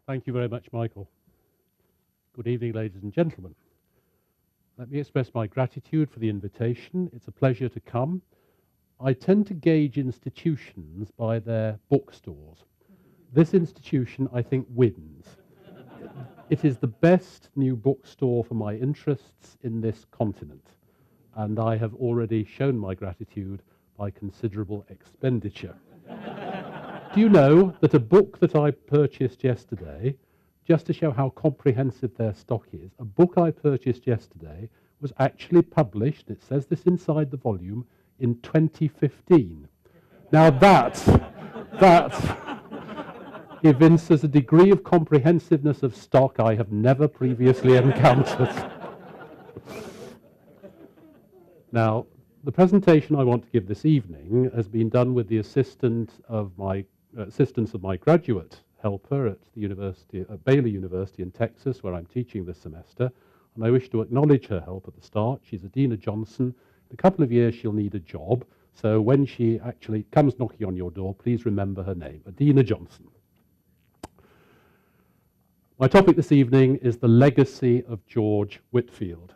Thank you very much, Michael. Good evening, ladies and gentlemen. Let me express my gratitude for the invitation. It's a pleasure to come. I tend to gauge institutions by their bookstores. This institution, I think, wins. It is the best new bookstore for my interests in this continent, and I have already shown my gratitude by considerable expenditure. Do you know that a book that I purchased yesterday, just to show how comprehensive their stock is, a book I purchased yesterday was actually published, it says this inside the volume, in 2015. Now that evinces a degree of comprehensiveness of stock I have never previously encountered. Now, the presentation I want to give this evening has been done with the assistance of my graduate helper at the university, at Baylor University in Texas, where I'm teaching this semester, and I wish to acknowledge her help at the start. She's Adina Johnson. In a couple of years, she'll need a job, so when she actually comes knocking on your door, please remember her name, Adina Johnson. My topic this evening is the legacy of George Whitefield.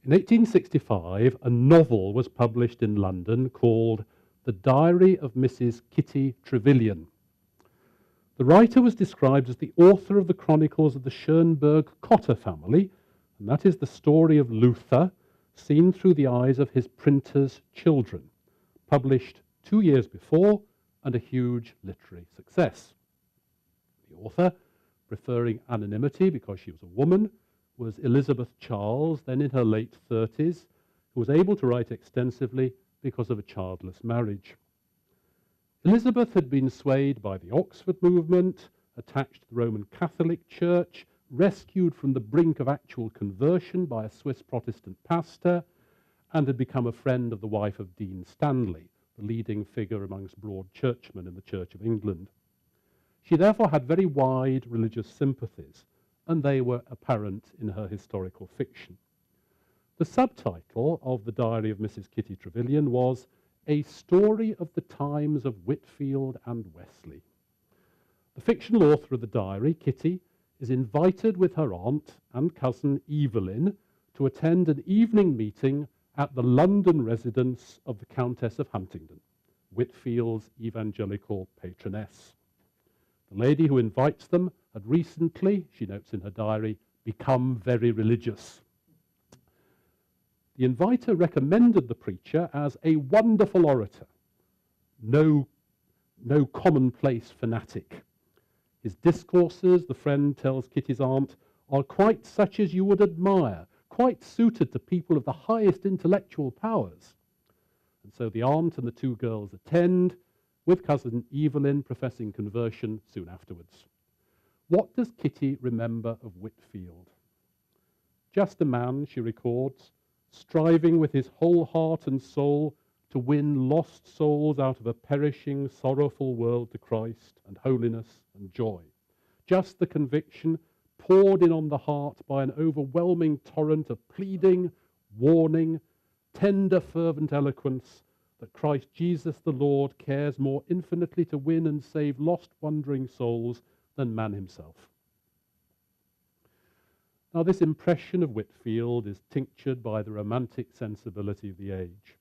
In 1865, a novel was published in London called The Diary of Mrs. Kitty Trevelyan. The writer was described as the author of the chronicles of the Schönberg-Cotta family, and that is the story of Luther seen through the eyes of his printer's children, published 2 years before and a huge literary success. The author, preferring anonymity because she was a woman, was Elizabeth Charles, then in her late 30s, who was able to write extensively because of a childless marriage. Elizabeth had been swayed by the Oxford movement, attached to the Roman Catholic Church, rescued from the brink of actual conversion by a Swiss Protestant pastor, and had become a friend of the wife of Dean Stanley, the leading figure amongst broad churchmen in the Church of England. She therefore had very wide religious sympathies, and they were apparent in her historical fiction. The subtitle of the Diary of Mrs. Kitty Trevelyan was A Story of the Times of Whitefield and Wesley. The fictional author of the diary, Kitty, is invited with her aunt and cousin Evelyn to attend an evening meeting at the London residence of the Countess of Huntingdon, Whitefield's evangelical patroness. The lady who invites them had recently, she notes in her diary, become very religious. The inviter recommended the preacher as a wonderful orator, no commonplace fanatic. His discourses, the friend tells Kitty's aunt, are quite such as you would admire, quite suited to people of the highest intellectual powers. And so the aunt and the two girls attend, with cousin Evelyn professing conversion soon afterwards. What does Kitty remember of Whitefield? Just a man, she records, striving with his whole heart and soul to win lost souls out of a perishing, sorrowful world to Christ and holiness and joy. Just the conviction poured in on the heart by an overwhelming torrent of pleading, warning, tender, fervent eloquence that Christ Jesus the Lord cares more infinitely to win and save lost, wandering souls than man himself. Now, this impression of Whitefield is tinctured by the romantic sensibility of the age.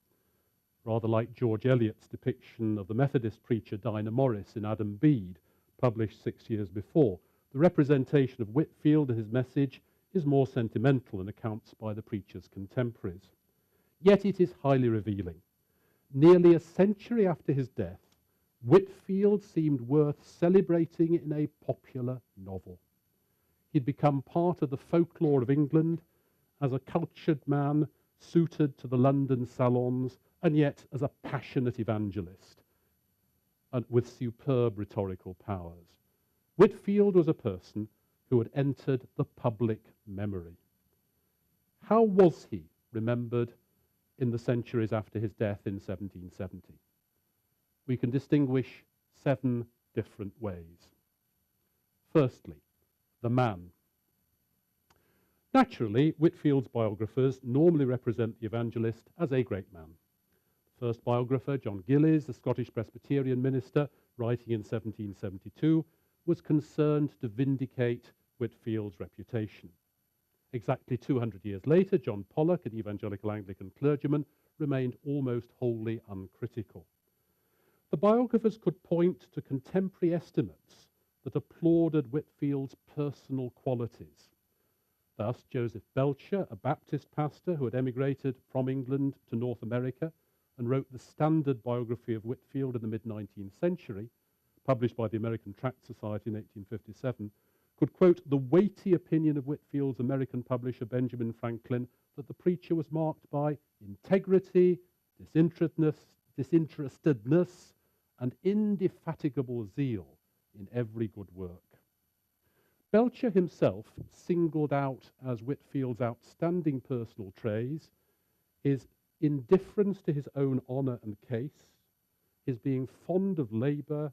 Rather like George Eliot's depiction of the Methodist preacher Dinah Morris in Adam Bede, published 6 years before, the representation of Whitefield and his message is more sentimental in accounts by the preacher's contemporaries. Yet it is highly revealing. Nearly a century after his death, Whitefield seemed worth celebrating in a popular novel. He'd become part of the folklore of England as a cultured man suited to the London salons, and yet as a passionate evangelist and with superb rhetorical powers. Whitefield was a person who had entered the public memory. How was he remembered in the centuries after his death in 1770? We can distinguish 7 different ways. Firstly, the man. Naturally, Whitefield's biographers normally represent the evangelist as a great man. First biographer, John Gillies, the Scottish Presbyterian minister, writing in 1772, was concerned to vindicate Whitefield's reputation. Exactly 200 years later, John Pollock, an evangelical Anglican clergyman, remained almost wholly uncritical. The biographers could point to contemporary estimates that applauded Whitefield's personal qualities. Thus, Joseph Belcher, a Baptist pastor who had emigrated from England to North America and wrote the standard biography of Whitefield in the mid-19th century, published by the American Tract Society in 1857, could quote the weighty opinion of Whitefield's American publisher Benjamin Franklin that the preacher was marked by integrity, disinterestedness, and indefatigable zeal in every good work. Belcher himself singled out as Whitefield's outstanding personal traits his indifference to his own honour and case, his being fond of labour,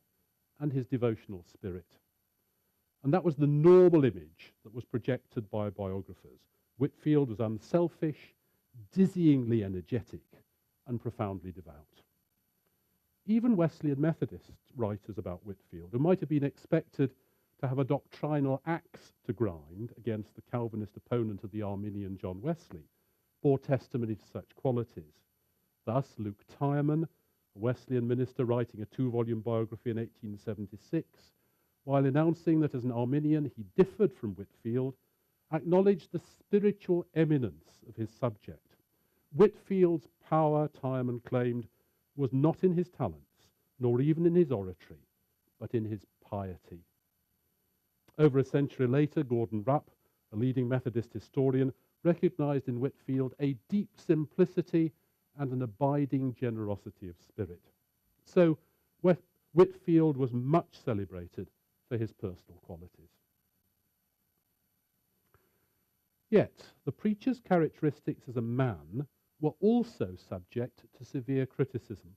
and his devotional spirit. And that was the normal image that was projected by biographers. Whitefield was unselfish, dizzyingly energetic, and profoundly devout. Even Wesleyan Methodist writers about Whitefield, who might have been expected to have a doctrinal axe to grind against the Calvinist opponent of the Arminian John Wesley, bore testimony to such qualities. Thus, Luke Tyerman, a Wesleyan minister writing a 2-volume biography in 1876, while announcing that as an Arminian he differed from Whitefield, acknowledged the spiritual eminence of his subject. Whitefield's power, Tyerman claimed, was not in his talents, nor even in his oratory, but in his piety. Over a century later, Gordon Rupp, a leading Methodist historian, recognized in Whitefield a deep simplicity and an abiding generosity of spirit. So Whitefield was much celebrated for his personal qualities. Yet, the preacher's characteristics as a man were also subject to severe criticism.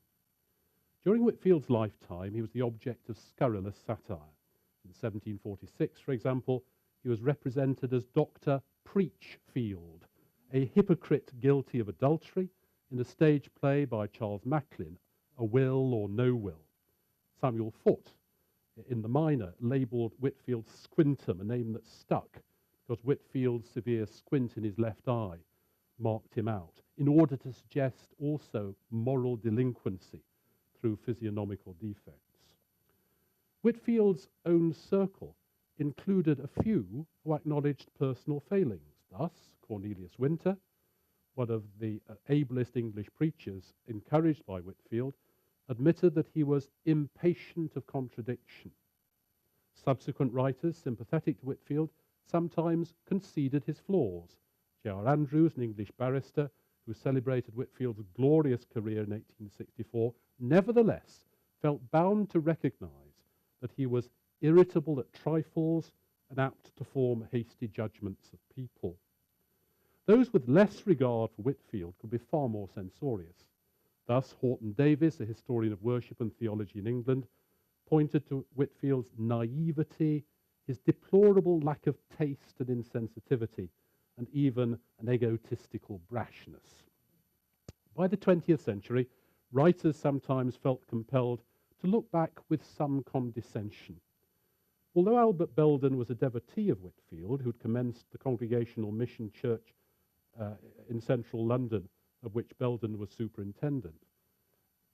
During Whitefield's lifetime, he was the object of scurrilous satire. In 1746, for example, he was represented as Dr. Preachfield, a hypocrite guilty of adultery, in a stage play by Charles Macklin, A Will or No Will. Samuel Foote, in the Minor, labelled Whitefield Squintum, a name that stuck, because Whitefield's severe squint in his left eye marked him out, in order to suggest also moral delinquency through physiognomical defects. Whitefield's own circle included a few who acknowledged personal failings. Thus, Cornelius Winter, one of the ablest English preachers encouraged by Whitefield, admitted that he was impatient of contradiction. Subsequent writers sympathetic to Whitefield sometimes conceded his flaws. J.R. Andrews, an English barrister who celebrated Whitefield's glorious career in 1864, nevertheless felt bound to recognise that he was irritable at trifles and apt to form hasty judgments of people. Those with less regard for Whitefield could be far more censorious. Thus, Horton Davis, a historian of worship and theology in England, pointed to Whitefield's naivety, his deplorable lack of taste and insensitivity, and even an egotistical brashness. By the 20th century, writers sometimes felt compelled to look back with some condescension. Although Albert Belden was a devotee of Whitefield, who had commenced the Congregational Mission Church in central London, of which Belden was superintendent,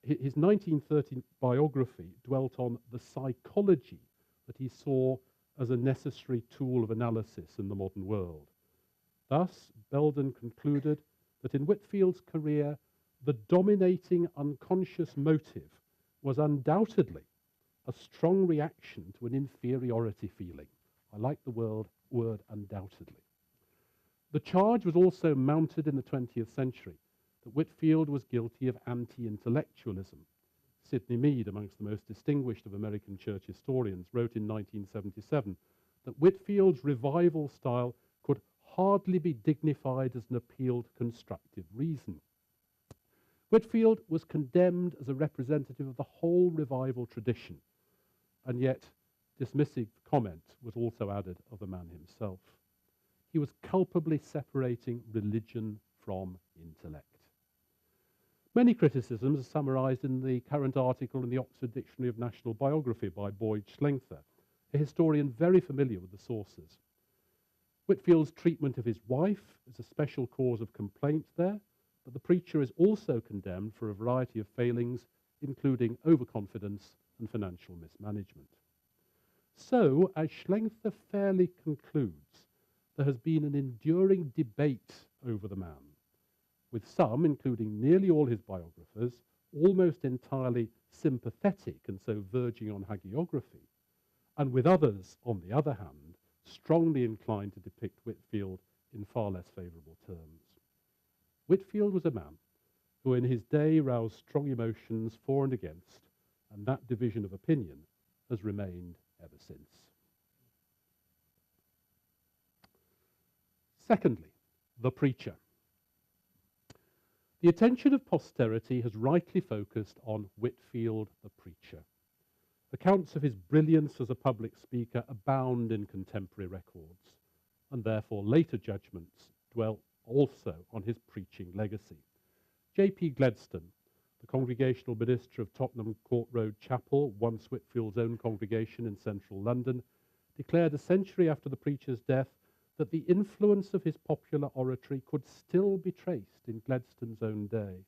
his 1930 biography dwelt on the psychology that he saw as a necessary tool of analysis in the modern world. Thus, Belden concluded that in Whitefield's career, the dominating unconscious motive was undoubtedly a strong reaction to an inferiority feeling. I like the word undoubtedly. The charge was also mounted in the 20th century that Whitefield was guilty of anti-intellectualism. Sidney Mead, amongst the most distinguished of American church historians, wrote in 1977 that Whitefield's revival style could hardly be dignified as an appeal to constructive reason. Whitefield was condemned as a representative of the whole revival tradition, and yet dismissive comment was also added of the man himself. He was culpably separating religion from intellect. Many criticisms are summarised in the current article in the Oxford Dictionary of National Biography by Boyd Schlengther, a historian very familiar with the sources. Whitfield's treatment of his wife is a special cause of complaint there, but the preacher is also condemned for a variety of failings, including overconfidence and financial mismanagement. So, as Schlengther fairly concludes, there has been an enduring debate over the man, with some, including nearly all his biographers, almost entirely sympathetic and so verging on hagiography, and with others, on the other hand, strongly inclined to depict Whitefield in far less favourable terms. Whitefield was a man who in his day roused strong emotions for and against, and that division of opinion has remained ever since. Secondly, the preacher. The attention of posterity has rightly focused on Whitefield the preacher. Accounts of his brilliance as a public speaker abound in contemporary records, and therefore later judgments dwell also on his preaching legacy. J.P. Gledstone, the congregational minister of Tottenham Court Road Chapel, once Whitefield's own congregation in central London, declared a century after the preacher's death that the influence of his popular oratory could still be traced in Gledstone's own day.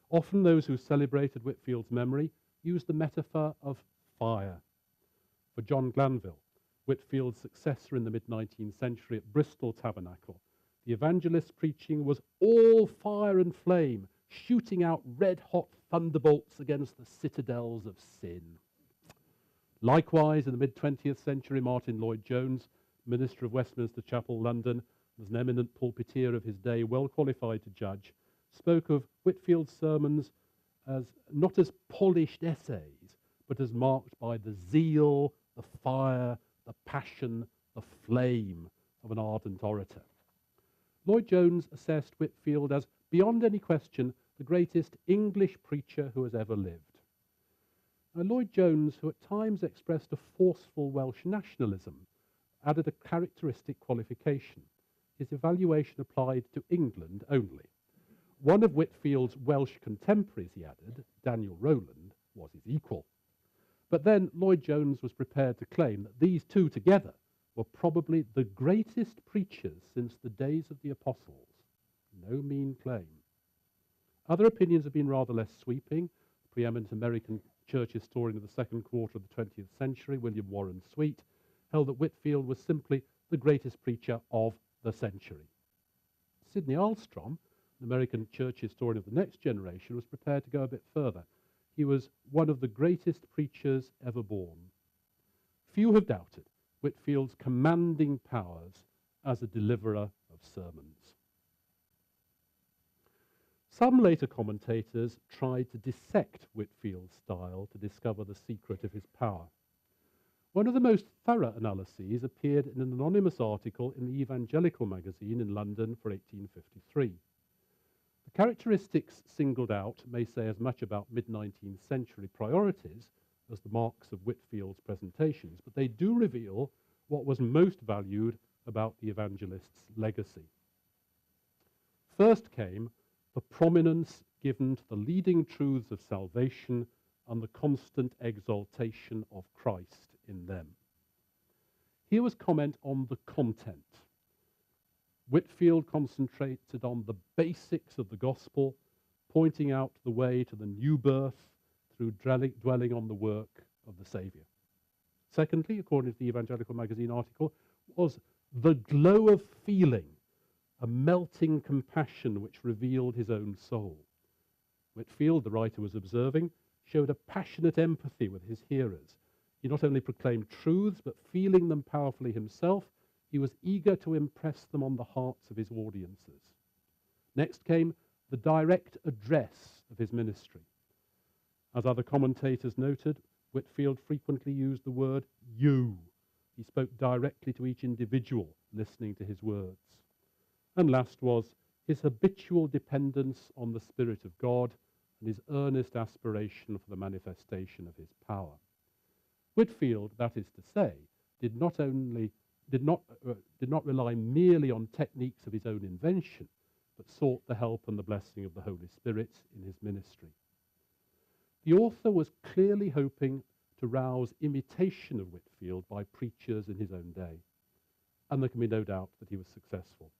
Often those who celebrated Whitefield's memory used the metaphor of fire. For John Glanville, Whitefield's successor in the mid-19th century at Bristol Tabernacle, the evangelist's preaching was all fire and flame, shooting out red-hot thunderbolts against the citadels of sin. Likewise, in the mid-20th century, Martin Lloyd-Jones, minister of Westminster Chapel, London, as an eminent pulpiteer of his day, well qualified to judge, spoke of Whitefield's sermons as not as polished essays, but as marked by the zeal, the fire, the passion, the flame of an ardent orator. Lloyd-Jones assessed Whitefield as, beyond any question, the greatest English preacher who has ever lived. Now, Lloyd-Jones, who at times expressed a forceful Welsh nationalism, added a characteristic qualification. His evaluation applied to England only. One of Whitefield's Welsh contemporaries, he added, Daniel Rowland, was his equal. But then Lloyd-Jones was prepared to claim that these two together were probably the greatest preachers since the days of the apostles. No mean claim. Other opinions have been rather less sweeping. The preeminent American church historian of the second quarter of the 20th century, William Warren Sweet, held that Whitefield was simply the greatest preacher of the century. Sidney Alstrom, an American church historian of the next generation, was prepared to go a bit further. He was one of the greatest preachers ever born. Few have doubted Whitefield's commanding powers as a deliverer of sermons. Some later commentators tried to dissect Whitefield's style to discover the secret of his power. One of the most thorough analyses appeared in an anonymous article in the Evangelical magazine in London for 1853. The characteristics singled out may say as much about mid-19th century priorities as the marks of Whitefield's presentations, but they do reveal what was most valued about the evangelist's legacy. First came the prominence given to the leading truths of salvation and the constant exaltation of Christ in them. Here was comment on the content. Whitefield concentrated on the basics of the gospel, pointing out the way to the new birth through dwelling on the work of the Saviour. Secondly, according to the Evangelical magazine article, was the glow of feeling, a melting compassion which revealed his own soul. Whitefield, the writer was observing, showed a passionate empathy with his hearers. He not only proclaimed truths, but feeling them powerfully himself, he was eager to impress them on the hearts of his audiences. Next came the direct address of his ministry. As other commentators noted, Whitefield frequently used the word you. He spoke directly to each individual listening to his words. And last was his habitual dependence on the Spirit of God and his earnest aspiration for the manifestation of his power. Whitefield, that is to say, did not rely merely on techniques of his own invention, but sought the help and the blessing of the Holy Spirit in his ministry. The author was clearly hoping to rouse imitation of Whitefield by preachers in his own day, and there can be no doubt that he was successful.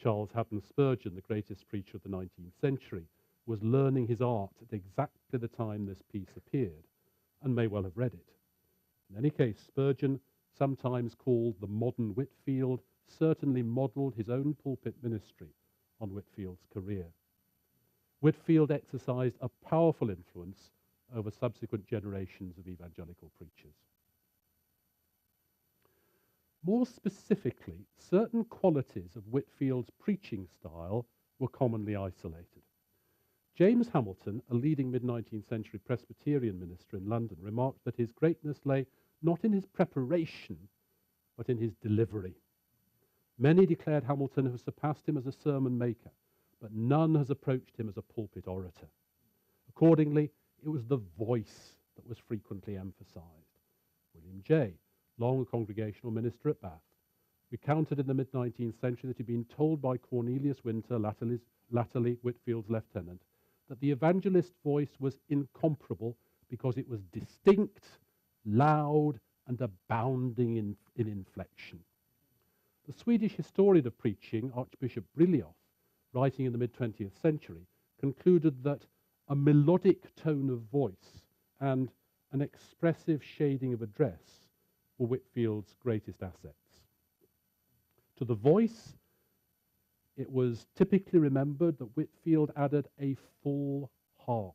Charles Haddon Spurgeon, the greatest preacher of the 19th century, was learning his art at exactly the time this piece appeared, and may well have read it. In any case, Spurgeon, sometimes called the modern Whitefield, certainly modelled his own pulpit ministry on Whitefield's career. Whitefield exercised a powerful influence over subsequent generations of evangelical preachers. More specifically, certain qualities of Whitefield's preaching style were commonly isolated. James Hamilton, a leading mid-19th century Presbyterian minister in London, remarked that his greatness lay not in his preparation, but in his delivery. Many declared Hamilton have surpassed him as a sermon maker, but none has approached him as a pulpit orator. Accordingly, it was the voice that was frequently emphasized. William Jay, long a congregational minister at Bath, recounted in the mid-19th century that he'd been told by Cornelius Winter, latterly Whitefield's lieutenant, that the evangelist's voice was incomparable because it was distinct, loud, and abounding in inflection. The Swedish historian of preaching, Archbishop Brilioth, writing in the mid-20th century, concluded that a melodic tone of voice and an expressive shading of address were Whitefield's greatest assets. To the voice, it was typically remembered that Whitefield added a full heart.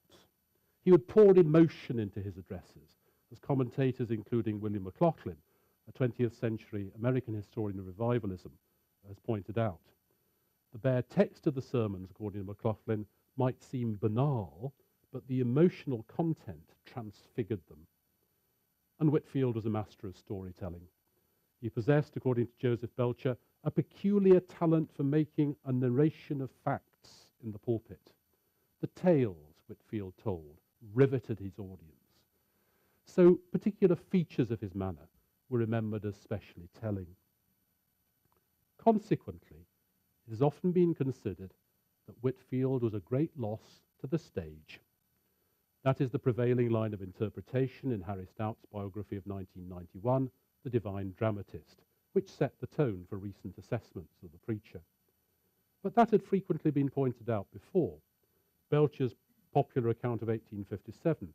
He would pour emotion into his addresses, as commentators including William McLaughlin, a 20th century American historian of revivalism, has pointed out. The bare text of the sermons, according to McLaughlin, might seem banal, but the emotional content transfigured them. And Whitefield was a master of storytelling. He possessed, according to Joseph Belcher, a peculiar talent for making a narration of facts in the pulpit. The tales Whitefield told riveted his audience. So particular features of his manner were remembered as specially telling. Consequently, it has often been considered that Whitefield was a great loss to the stage. That is the prevailing line of interpretation in Harry Stout's biography of 1991, The Divine Dramatist, which set the tone for recent assessments of the preacher. But that had frequently been pointed out before. Belcher's popular account of 1857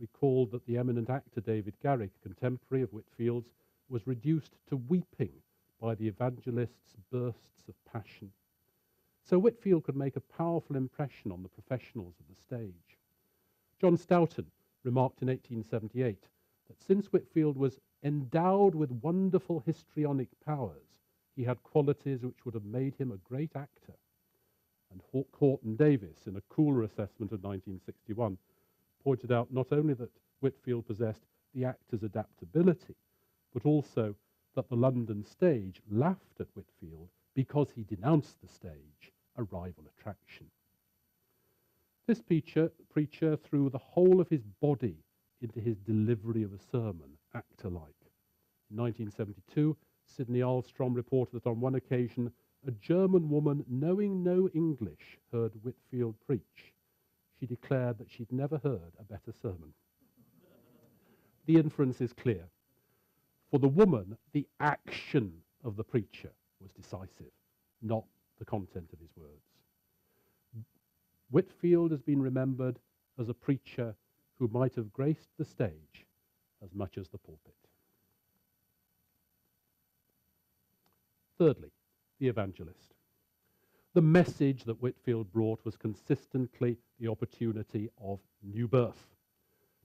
recalled that the eminent actor David Garrick, a contemporary of Whitefield's, was reduced to weeping by the evangelist's bursts of passion. So Whitefield could make a powerful impression on the professionals of the stage. John Stoughton remarked in 1878 that since Whitefield was endowed with wonderful histrionic powers, he had qualities which would have made him a great actor. And Horton Davis, in a cooler assessment of 1961, pointed out not only that Whitefield possessed the actor's adaptability, but also that the London stage laughed at Whitefield because he denounced the stage, a rival attraction. This preacher threw the whole of his body into his delivery of a sermon, actor-like. In 1972, Sidney Alstrom reported that on one occasion, a German woman, knowing no English, heard Whitefield preach. She declared that she'd never heard a better sermon. The inference is clear. For the woman, the action of the preacher was decisive, not the content of his words. Whitefield has been remembered as a preacher who might have graced the stage as much as the pulpit. Thirdly, the evangelist. The message that Whitefield brought was consistently the opportunity of new birth.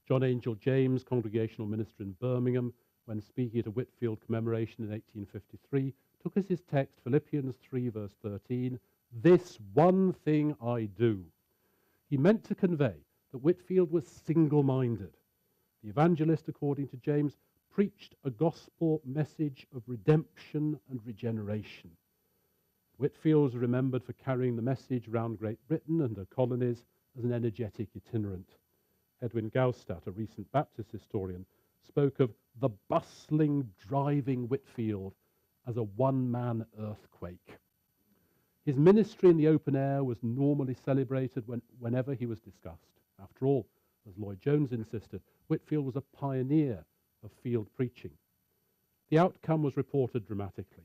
John Angel James, congregational minister in Birmingham, when speaking at a Whitefield commemoration in 1853, took as his text Philippians 3, verse 13, "This one thing I do." He meant to convey that Whitefield was single-minded. The evangelist, according to James, preached a gospel message of redemption and regeneration. Whitefield was remembered for carrying the message around Great Britain and her colonies as an energetic itinerant. Edwin Gaustad, a recent Baptist historian, spoke of the bustling, driving Whitefield as a one-man earthquake. His ministry in the open air was normally celebrated whenever he was discussed. After all, as Lloyd Jones insisted, Whitefield was a pioneer of field preaching. The outcome was reported dramatically.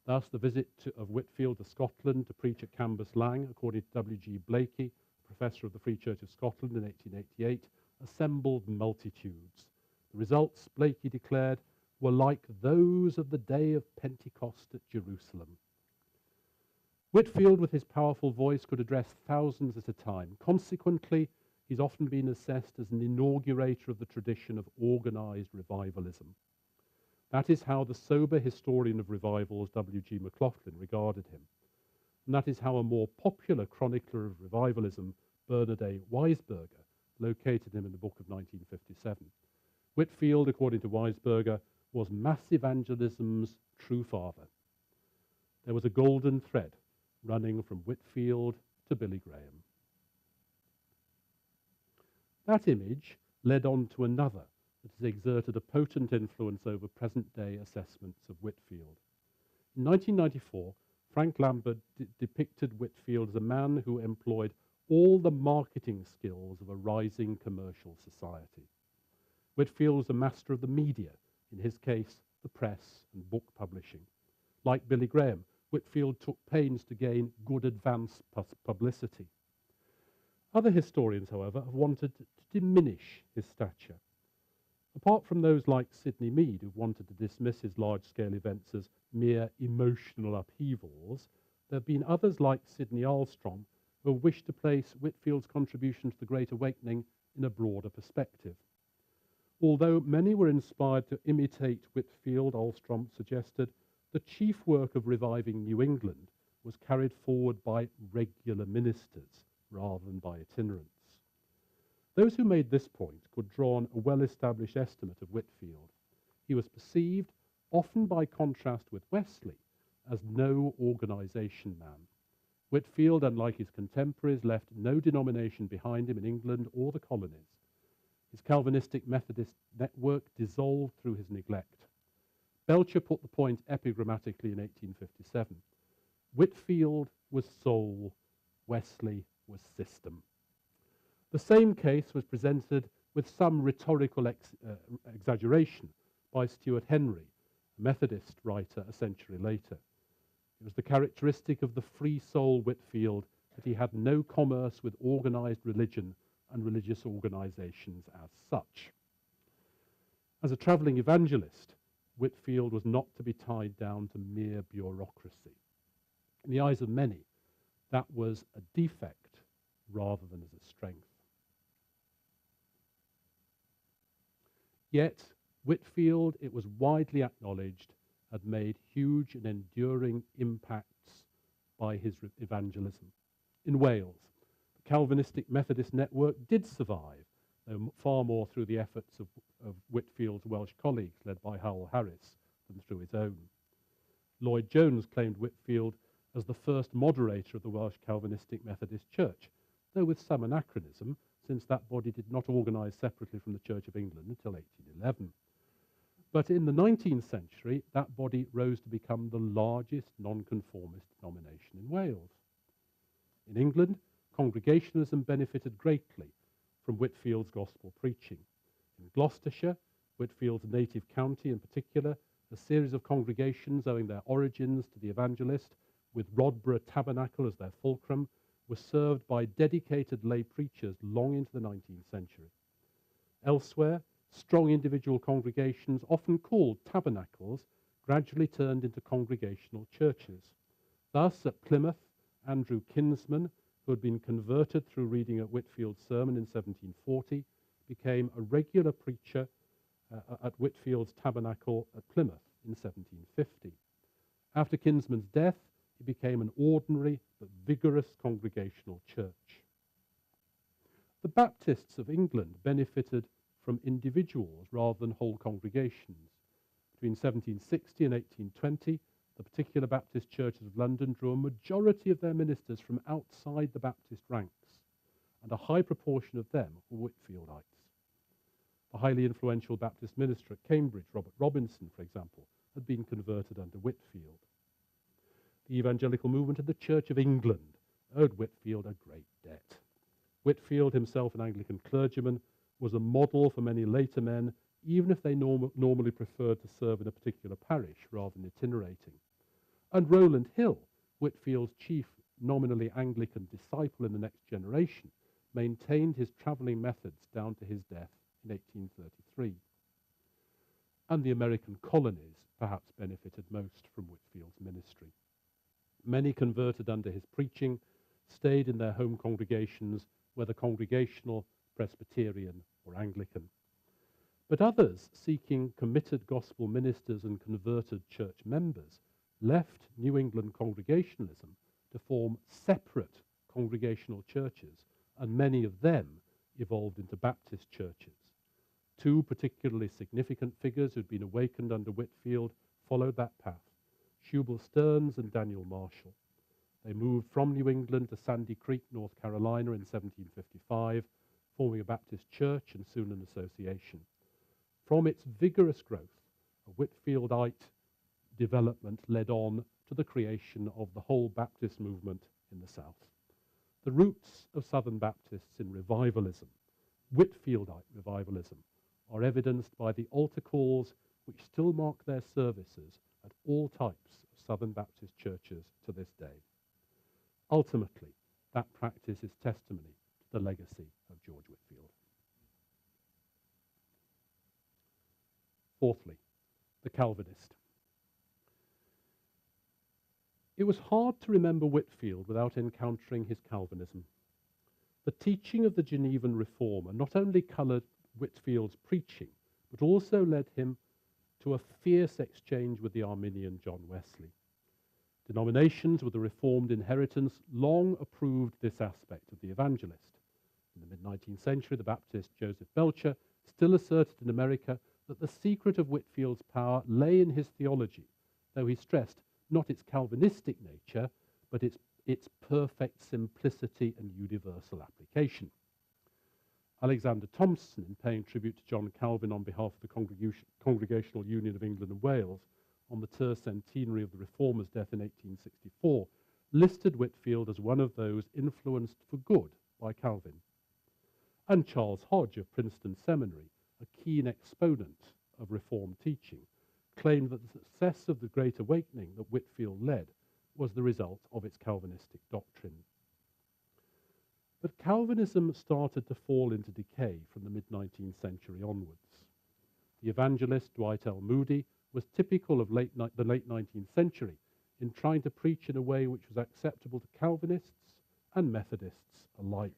Thus, the visit of Whitefield to Scotland to preach at Cambus Lang, according to W.G. Blaikie, professor of the Free Church of Scotland in 1888, assembled multitudes. The results, Blaikie declared, were like those of the day of Pentecost at Jerusalem. Whitefield, with his powerful voice, could address thousands at a time. Consequently, he's often been assessed as an inaugurator of the tradition of organised revivalism. That is how the sober historian of revivals, W.G. McLaughlin, regarded him. And that is how a more popular chronicler of revivalism, Bernard A. Weisberger, located him in the book of 1957. Whitefield, according to Weisberger, was mass evangelism's true father. There was a golden thread running from Whitefield to Billy Graham. That image led on to another that has exerted a potent influence over present-day assessments of Whitefield. In 1994, Frank Lambert depicted Whitefield as a man who employed all the marketing skills of a rising commercial society. Whitefield was a master of the media, in his case, the press and book publishing. Like Billy Graham, Whitefield took pains to gain good advance publicity. Other historians, however, have wanted to diminish his stature. Apart from those like Sidney Mead, who wanted to dismiss his large-scale events as mere emotional upheavals, there have been others like Sidney Alstrom who have wished to place Whitefield's contribution to the Great Awakening in a broader perspective. Although many were inspired to imitate Whitefield, Alstrom suggested, the chief work of reviving New England was carried forward by regular ministers rather than by itinerants. Those who made this point could draw on a well-established estimate of Whitefield. He was perceived, often by contrast with Wesley, as no organisation man. Whitefield, unlike his contemporaries, left no denomination behind him in England or the colonies. His Calvinistic Methodist network dissolved through his neglect. Belcher put the point epigrammatically in 1857. Whitefield was soul, Wesley was system. The same case was presented with some rhetorical exaggeration by Stuart Henry, a Methodist writer a century later. It was the characteristic of the free soul Whitefield that he had no commerce with organised religion and religious organisations as such. As a travelling evangelist, Whitefield was not to be tied down to mere bureaucracy. In the eyes of many, that was a defect rather than as a strength. Yet, Whitefield, it was widely acknowledged, had made huge and enduring impacts by his evangelism. In Wales, the Calvinistic Methodist network did survive, though far more through the efforts of Whitefield's Welsh colleagues, led by Howell Harris, than through his own. Lloyd Jones claimed Whitefield as the first moderator of the Welsh Calvinistic Methodist Church, though with some anachronism, since that body did not organise separately from the Church of England until 1811. But in the 19th century, that body rose to become the largest nonconformist denomination in Wales. In England, Congregationalism benefited greatly from Whitefield's gospel preaching. In Gloucestershire, Whitefield's native county in particular, a series of congregations owing their origins to the evangelist, with Rodborough Tabernacle as their fulcrum, were served by dedicated lay preachers long into the 19th century. Elsewhere, strong individual congregations, often called tabernacles, gradually turned into congregational churches. Thus, at Plymouth, Andrew Kinsman, who had been converted through reading a Whitefield's sermon in 1740, became a regular preacher at Whitefield's tabernacle at Plymouth in 1750. After Kinsman's death, it became an ordinary but vigorous congregational church. The Baptists of England benefited from individuals rather than whole congregations. Between 1760 and 1820, the particular Baptist churches of London drew a majority of their ministers from outside the Baptist ranks, and a high proportion of them were Whitefieldites. The highly influential Baptist minister at Cambridge, Robert Robinson, for example, had been converted under Whitefield. The evangelical movement in the Church of England owed Whitefield a great debt. Whitefield, himself an Anglican clergyman, was a model for many later men, even if they normally preferred to serve in a particular parish rather than itinerating. And Rowland Hill, Whitefield's chief nominally Anglican disciple in the next generation, maintained his travelling methods down to his death in 1833. And the American colonies perhaps benefited most from Whitefield's ministry. Many converted under his preaching, stayed in their home congregations, whether Congregational, Presbyterian, or Anglican. But others, seeking committed gospel ministers and converted church members, left New England Congregationalism to form separate congregational churches, and many of them evolved into Baptist churches. Two particularly significant figures who'd been awakened under Whitefield followed that path, Shubal Stearns and Daniel Marshall. They moved from New England to Sandy Creek, North Carolina in 1755, forming a Baptist church and soon an association. From its vigorous growth, a Whitefieldite development led on to the creation of the whole Baptist movement in the South. The roots of Southern Baptists in revivalism, Whitefieldite revivalism, are evidenced by the altar calls which still mark their services at all types of Southern Baptist churches to this day. Ultimately, that practice is testimony to the legacy of George Whitefield. Fourthly, the Calvinist. It was hard to remember Whitefield without encountering his Calvinism. The teaching of the Genevan Reformer not only coloured Whitefield's preaching, but also led him to a fierce exchange with the Arminian John Wesley. Denominations with the Reformed inheritance long approved this aspect of the evangelist. In the mid-19th century, the Baptist Joseph Belcher still asserted in America that the secret of Whitefield's power lay in his theology, though he stressed not its Calvinistic nature, but its perfect simplicity and universal application. Alexander Thompson, in paying tribute to John Calvin on behalf of the Congregational Union of England and Wales on the tercentenary of the Reformer's death in 1864, listed Whitefield as one of those influenced for good by Calvin. And Charles Hodge of Princeton Seminary, a keen exponent of Reformed teaching, claimed that the success of the Great Awakening that Whitefield led was the result of its Calvinistic doctrine. But Calvinism started to fall into decay from the mid-19th century onwards. The evangelist Dwight L. Moody was typical of the late 19th century in trying to preach in a way which was acceptable to Calvinists and Methodists alike.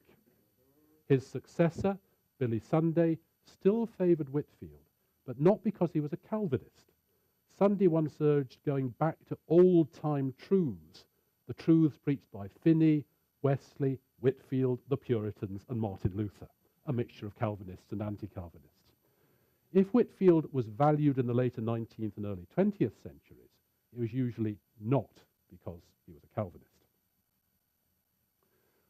His successor, Billy Sunday, still favoured Whitefield, but not because he was a Calvinist. Sunday once urged going back to old-time truths, the truths preached by Finney, Wesley, Whitefield, the Puritans, and Martin Luther, a mixture of Calvinists and anti-Calvinists. If Whitefield was valued in the later 19th and early 20th centuries, it was usually not because he was a Calvinist.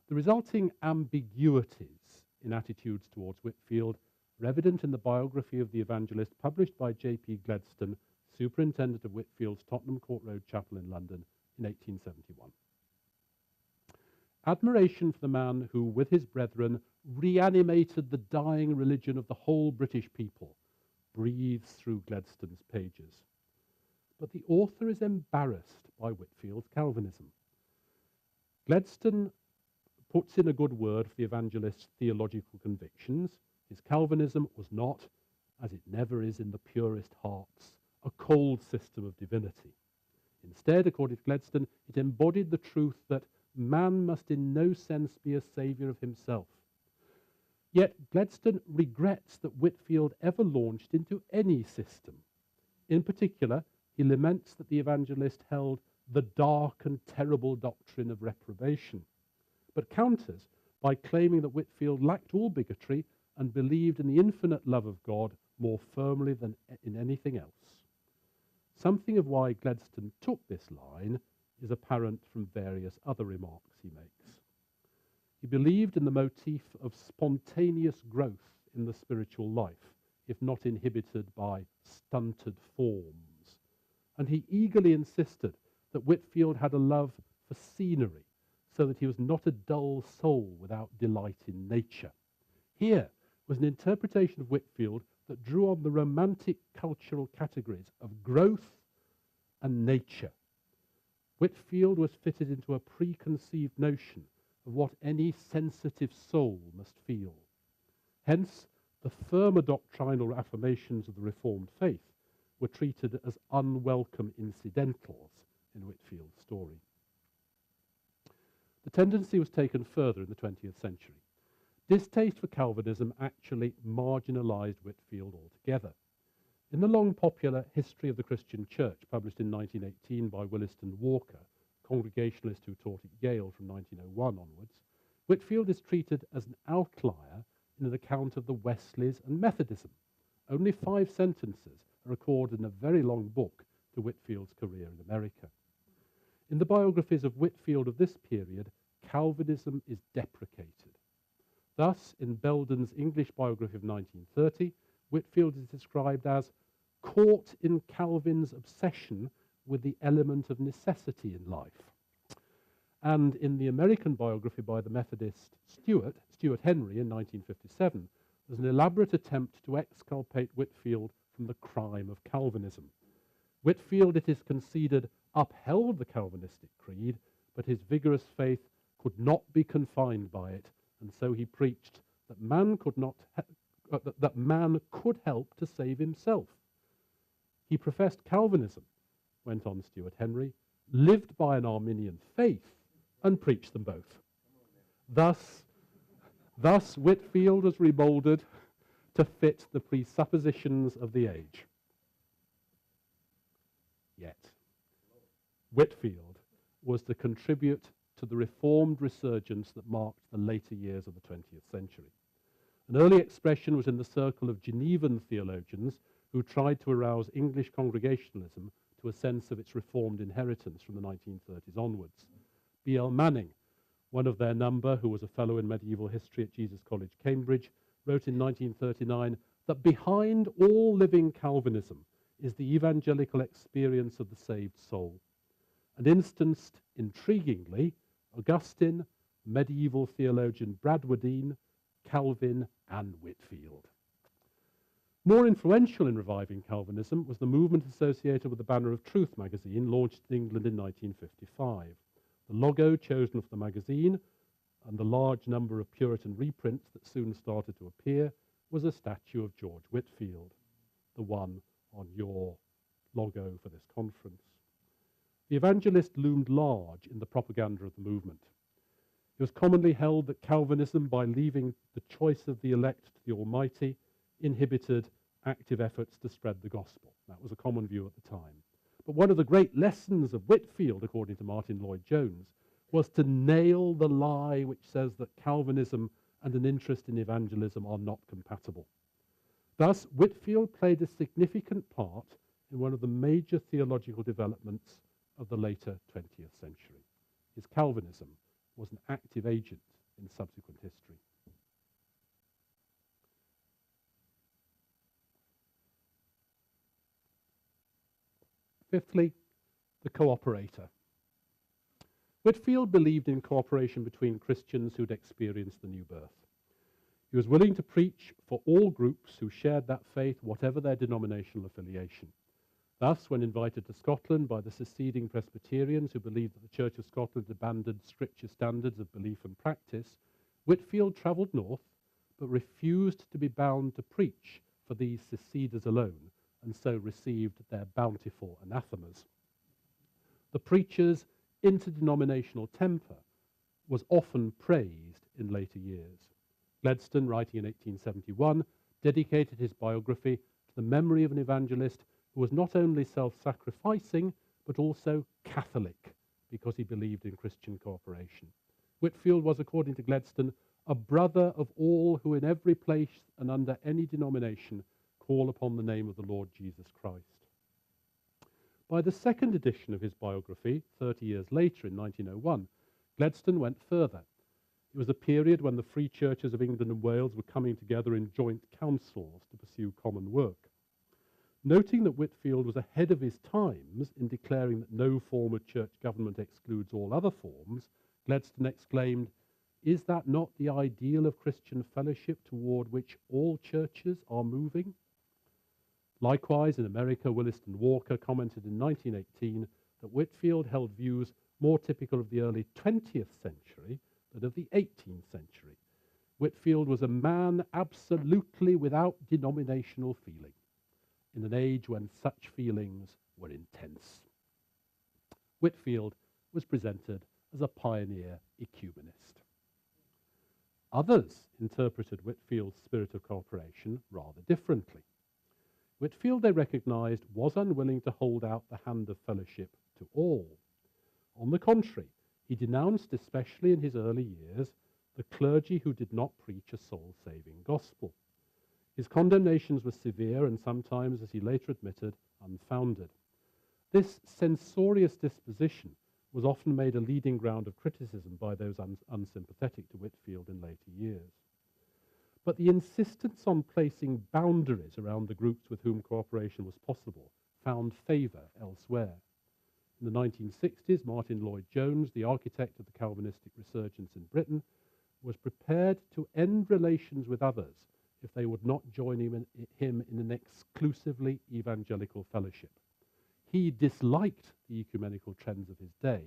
The resulting ambiguities in attitudes towards Whitefield are evident in the biography of the evangelist published by J.P. Gladstone, superintendent of Whitefield's Tottenham Court Road Chapel in London in 1871. Admiration for the man who, with his brethren, reanimated the dying religion of the whole British people breathes through Gladstone's pages. But the author is embarrassed by Whitefield's Calvinism. Gladstone puts in a good word for the evangelist's theological convictions. His Calvinism was not, as it never is in the purest hearts, a cold system of divinity. Instead, according to Gladstone, it embodied the truth that man must in no sense be a saviour of himself. Yet Gladstone regrets that Whitefield ever launched into any system. In particular, he laments that the evangelist held the dark and terrible doctrine of reprobation, but counters by claiming that Whitefield lacked all bigotry and believed in the infinite love of God more firmly than in anything else. Something of why Gladstone took this line is apparent from various other remarks he makes. He believed in the motif of spontaneous growth in the spiritual life, if not inhibited by stunted forms, and he eagerly insisted that Whitefield had a love for scenery, so that he was not a dull soul without delight in nature. Here was an interpretation of Whitefield that drew on the romantic cultural categories of growth and nature. Whitefield was fitted into a preconceived notion of what any sensitive soul must feel. Hence, the firmer doctrinal affirmations of the Reformed faith were treated as unwelcome incidentals in Whitefield's story. The tendency was taken further in the 20th century. Distaste for Calvinism actually marginalised Whitefield altogether. In the long popular History of the Christian Church, published in 1918 by Williston Walker, Congregationalist who taught at Yale from 1901 onwards, Whitefield is treated as an outlier in an account of the Wesleys and Methodism. Only 5 sentences are recorded in a very long book to Whitefield's career in America. In the biographies of Whitefield of this period, Calvinism is deprecated. Thus, in Belden's English biography of 1930, Whitefield is described as caught in Calvin's obsession with the element of necessity in life. And in the American biography by the Methodist Stuart Henry in 1957, there's an elaborate attempt to exculpate Whitefield from the crime of Calvinism. Whitefield, it is conceded, upheld the Calvinistic creed, but his vigorous faith could not be confined by it, and so he preached that man could help to save himself. He professed Calvinism, went on Stuart Henry, lived by an Arminian faith, and preached them both. Thus Whitefield was remoulded to fit the presuppositions of the age. Yet, Whitefield was to contribute to the Reformed resurgence that marked the later years of the 20th century. An early expression was in the circle of Genevan theologians who tried to arouse English Congregationalism to a sense of its Reformed inheritance from the 1930s onwards. B.L. Manning, one of their number, who was a fellow in medieval history at Jesus College, Cambridge, wrote in 1939 that behind all living Calvinism is the evangelical experience of the saved soul, and instanced, intriguingly, Augustine, medieval theologian Bradwardine, Calvin, and Whitefield. More influential in reviving Calvinism was the movement associated with the Banner of Truth magazine, launched in England in 1955. The logo chosen for the magazine, and the large number of Puritan reprints that soon started to appear, was a statue of George Whitefield, the one on your logo for this conference. The evangelist loomed large in the propaganda of the movement. It was commonly held that Calvinism, by leaving the choice of the elect to the Almighty, inhibited active efforts to spread the gospel. That was a common view at the time. But one of the great lessons of Whitefield, according to Martin Lloyd-Jones, was to nail the lie which says that Calvinism and an interest in evangelism are not compatible. Thus, Whitefield played a significant part in one of the major theological developments of the later 20th century. His Calvinism was an active agent in subsequent history. Fifthly, the cooperator. Whitefield believed in cooperation between Christians who'd experienced the new birth. He was willing to preach for all groups who shared that faith, whatever their denominational affiliation. Thus, when invited to Scotland by the seceding Presbyterians who believed that the Church of Scotland abandoned stricter standards of belief and practice, Whitefield travelled north, but refused to be bound to preach for these seceders alone, and so received their bountiful anathemas. The preacher's interdenominational temper was often praised in later years. Gladstone, writing in 1871, dedicated his biography to the memory of an evangelist who was not only self-sacrificing, but also Catholic, because he believed in Christian cooperation. Whitefield was, according to Gladstone, a brother of all who in every place and under any denomination call upon the name of the Lord Jesus Christ. By the second edition of his biography, 30 years later in 1901, Gladstone went further. It was a period when the free churches of England and Wales were coming together in joint councils to pursue common work. Noting that Whitefield was ahead of his times in declaring that no form of church government excludes all other forms, Gladstone exclaimed, "Is that not the ideal of Christian fellowship toward which all churches are moving?" Likewise, in America, Williston Walker commented in 1918 that Whitefield held views more typical of the early 20th century than of the 18th century. Whitefield was a man absolutely without denominational feeling, in an age when such feelings were intense. Whitefield was presented as a pioneer ecumenist. Others interpreted Whitefield's spirit of cooperation rather differently. Whitefield, they recognised, was unwilling to hold out the hand of fellowship to all. On the contrary, he denounced, especially in his early years, the clergy who did not preach a soul-saving gospel. His condemnations were severe and sometimes, as he later admitted, unfounded. This censorious disposition was often made a leading ground of criticism by those unsympathetic to Whitefield in later years. But the insistence on placing boundaries around the groups with whom cooperation was possible found favour elsewhere. In the 1960s, Martin Lloyd-Jones, the architect of the Calvinistic resurgence in Britain, was prepared to end relations with others if they would not join him in an exclusively evangelical fellowship. He disliked the ecumenical trends of his day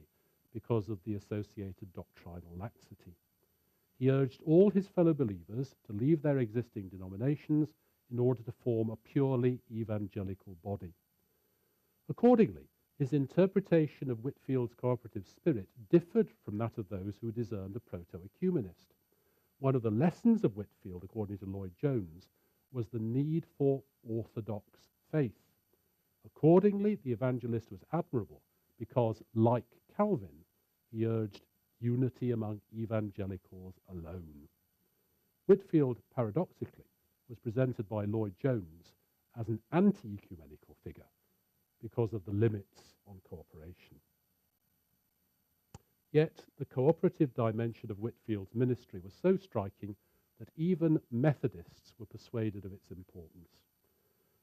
because of the associated doctrinal laxity. He urged all his fellow believers to leave their existing denominations in order to form a purely evangelical body. Accordingly, his interpretation of Whitefield's cooperative spirit differed from that of those who discerned a proto-ecumenist. One of the lessons of Whitefield, according to Lloyd-Jones, was the need for orthodox faith. Accordingly, the evangelist was admirable because, like Calvin, he urged unity among evangelicals alone. Whitefield, paradoxically, was presented by Lloyd-Jones as an anti-ecumenical figure because of the limits on cooperation. Yet the cooperative dimension of Whitefield's ministry was so striking that even Methodists were persuaded of its importance.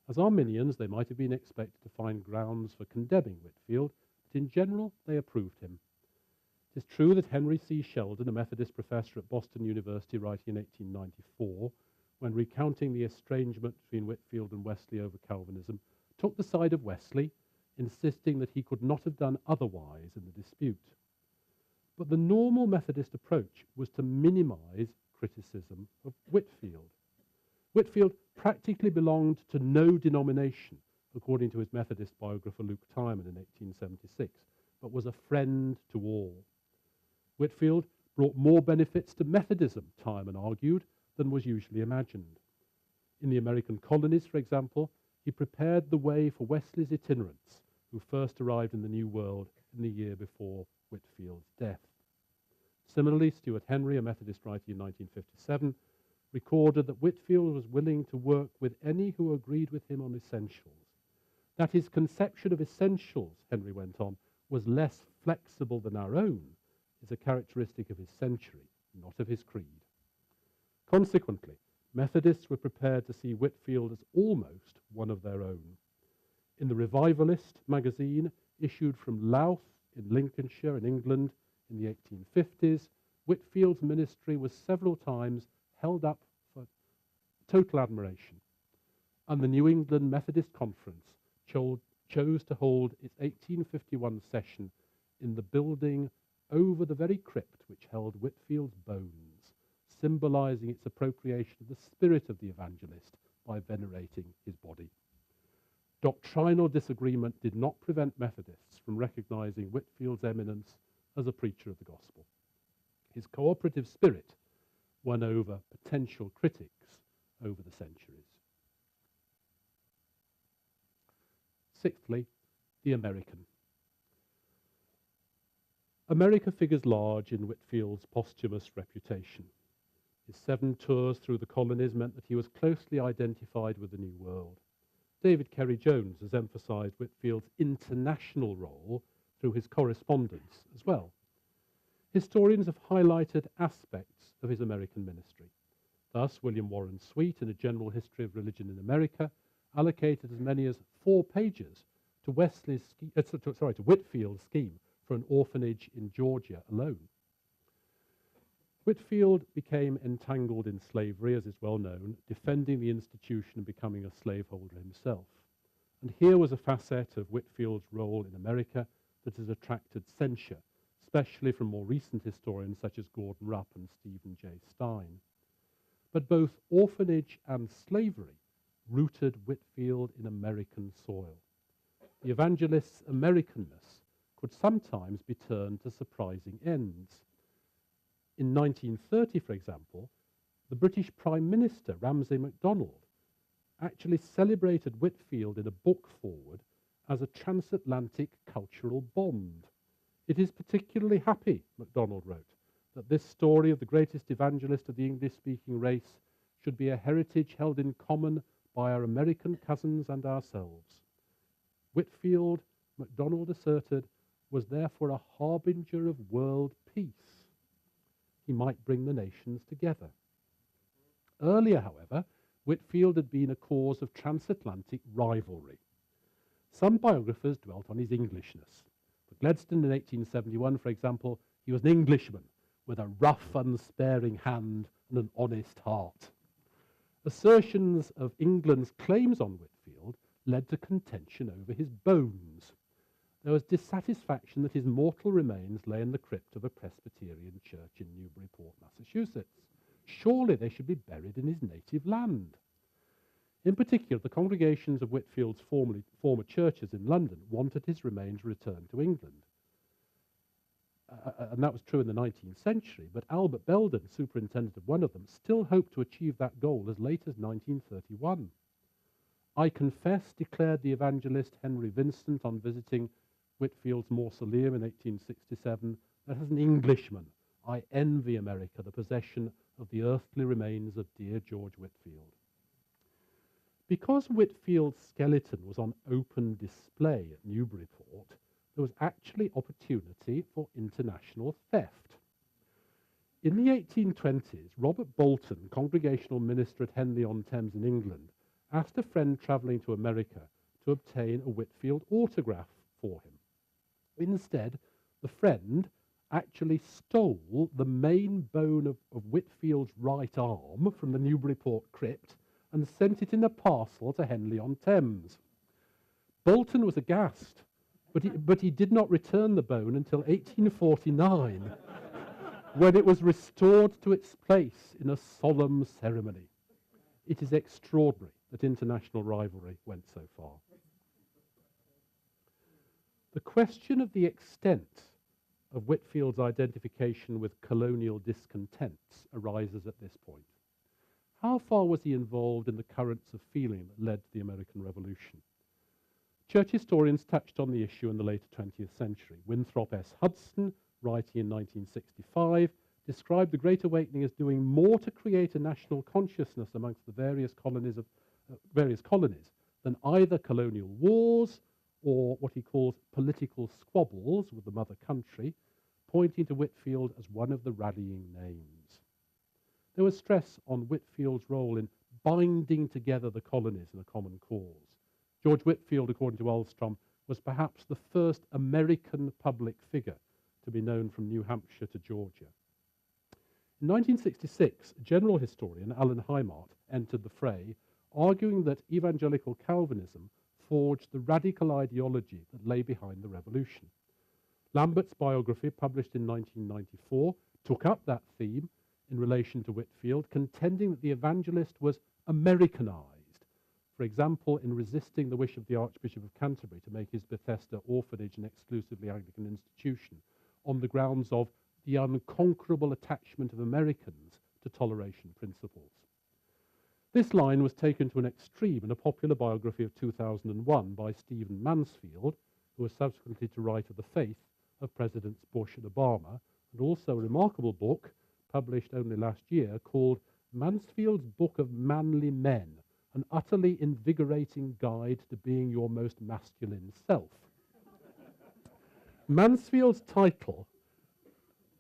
As Arminians, they might have been expected to find grounds for condemning Whitefield, but in general they approved him. It is true that Henry C. Sheldon, a Methodist professor at Boston University writing in 1894, when recounting the estrangement between Whitefield and Wesley over Calvinism, took the side of Wesley, insisting that he could not have done otherwise in the dispute. But the normal Methodist approach was to minimize criticism of Whitefield. Whitefield practically belonged to no denomination, according to his Methodist biographer Luke Tyman in 1876, but was a friend to all. Whitefield brought more benefits to Methodism, Tyman argued, than was usually imagined. In the American colonies, for example, he prepared the way for Wesley's itinerants, who first arrived in the New World in the year before Whitefield's death. Similarly, Stuart Henry, a Methodist writer in 1957, recorded that Whitefield was willing to work with any who agreed with him on essentials. That his conception of essentials, Henry went on, was less flexible than our own is a characteristic of his century, not of his creed. Consequently, Methodists were prepared to see Whitefield as almost one of their own. In the Revivalist magazine, issued from Louth in Lincolnshire in England in the 1850s, Whitefield's ministry was several times held up for total admiration. And the New England Methodist Conference chose to hold its 1851 session in the building over the very crypt which held Whitefield's bones, symbolizing its appropriation of the spirit of the evangelist by venerating his body. Doctrinal disagreement did not prevent Methodists from recognizing Whitefield's eminence as a preacher of the gospel. His cooperative spirit won over potential critics over the centuries. Sixthly, the American. America figures large in Whitefield's posthumous reputation. His 7 tours through the colonies meant that he was closely identified with the New World. David Kerry Jones has emphasized Whitefield's international role through his correspondence as well. Historians have highlighted aspects of his American ministry. Thus, William Warren Sweet, in A General History of Religion in America, allocated as many as 4 pages to to Whitfield's scheme for an orphanage in Georgia alone. Whitefield became entangled in slavery, as is well known, defending the institution and becoming a slaveholder himself. And here was a facet of Whitefield's role in America that has attracted censure, especially from more recent historians such as Gordon Rupp and Stephen J. Stein. But both orphanage and slavery rooted Whitefield in American soil. The evangelist's Americanness could sometimes be turned to surprising ends. In 1930, for example, the British Prime Minister, Ramsay MacDonald, actually celebrated Whitefield in a book foreword as a transatlantic cultural bond. It is particularly happy, MacDonald wrote, that this story of the greatest evangelist of the English-speaking race should be a heritage held in common by our American cousins and ourselves. Whitefield, MacDonald asserted, was therefore a harbinger of world peace. He might bring the nations together. Earlier, however, Whitefield had been a cause of transatlantic rivalry. Some biographers dwelt on his Englishness. For Gladstone in 1871, for example, he was an Englishman with a rough, unsparing hand and an honest heart. Assertions of England's claims on Whitefield led to contention over his bones. There was dissatisfaction that his mortal remains lay in the crypt of a Presbyterian church in Newburyport, Massachusetts. Surely they should be buried in his native land. In particular, the congregations of Whitefield's former churches in London wanted his remains returned to England. And that was true in the 19th century, but Albert Belden, superintendent of one of them, still hoped to achieve that goal as late as 1931. I confess, declared the evangelist Henry Vincent on visiting Whitefield's mausoleum in 1867, that as an Englishman, I envy America the possession of the earthly remains of dear George Whitefield. Because Whitefield's skeleton was on open display at Newburyport, there was actually opportunity for international theft. In the 1820s, Robert Bolton, congregational minister at Henley-on-Thames in England, asked a friend travelling to America to obtain a Whitefield autograph for him. Instead, the friend actually stole the main bone of Whitefield's right arm from the Newburyport crypt and sent it in a parcel to Henley-on-Thames. Bolton was aghast, but he did not return the bone until 1849, when it was restored to its place in a solemn ceremony. It is extraordinary that international rivalry went so far. The question of the extent of Whitefield's identification with colonial discontents arises at this point. How far was he involved in the currents of feeling that led to the American Revolution? Church historians touched on the issue in the later 20th century. Winthrop S. Hudson, writing in 1965, described the Great Awakening as doing more to create a national consciousness amongst the various colonies than either colonial wars or what he calls political squabbles with the mother country, pointing to Whitefield as one of the rallying names. There was stress on Whitefield's role in binding together the colonies in a common cause. George Whitefield, according to Ulstrom, was perhaps the first American public figure to be known from New Hampshire to Georgia. In 1966, general historian Alan Hindmarsh entered the fray, arguing that evangelical Calvinism forged the radical ideology that lay behind the revolution. Lambert's biography, published in 1994, took up that theme in relation to Whitefield, contending that the evangelist was Americanized, for example, in resisting the wish of the Archbishop of Canterbury to make his Bethesda orphanage an exclusively Anglican institution, on the grounds of the unconquerable attachment of Americans to toleration principles. This line was taken to an extreme in a popular biography of 2001 by Stephen Mansfield, who was subsequently to write of the faith of Presidents Bush and Obama, and also a remarkable book published only last year called Mansfield's Book of Manly Men, an utterly invigorating guide to being your most masculine self. Mansfield's title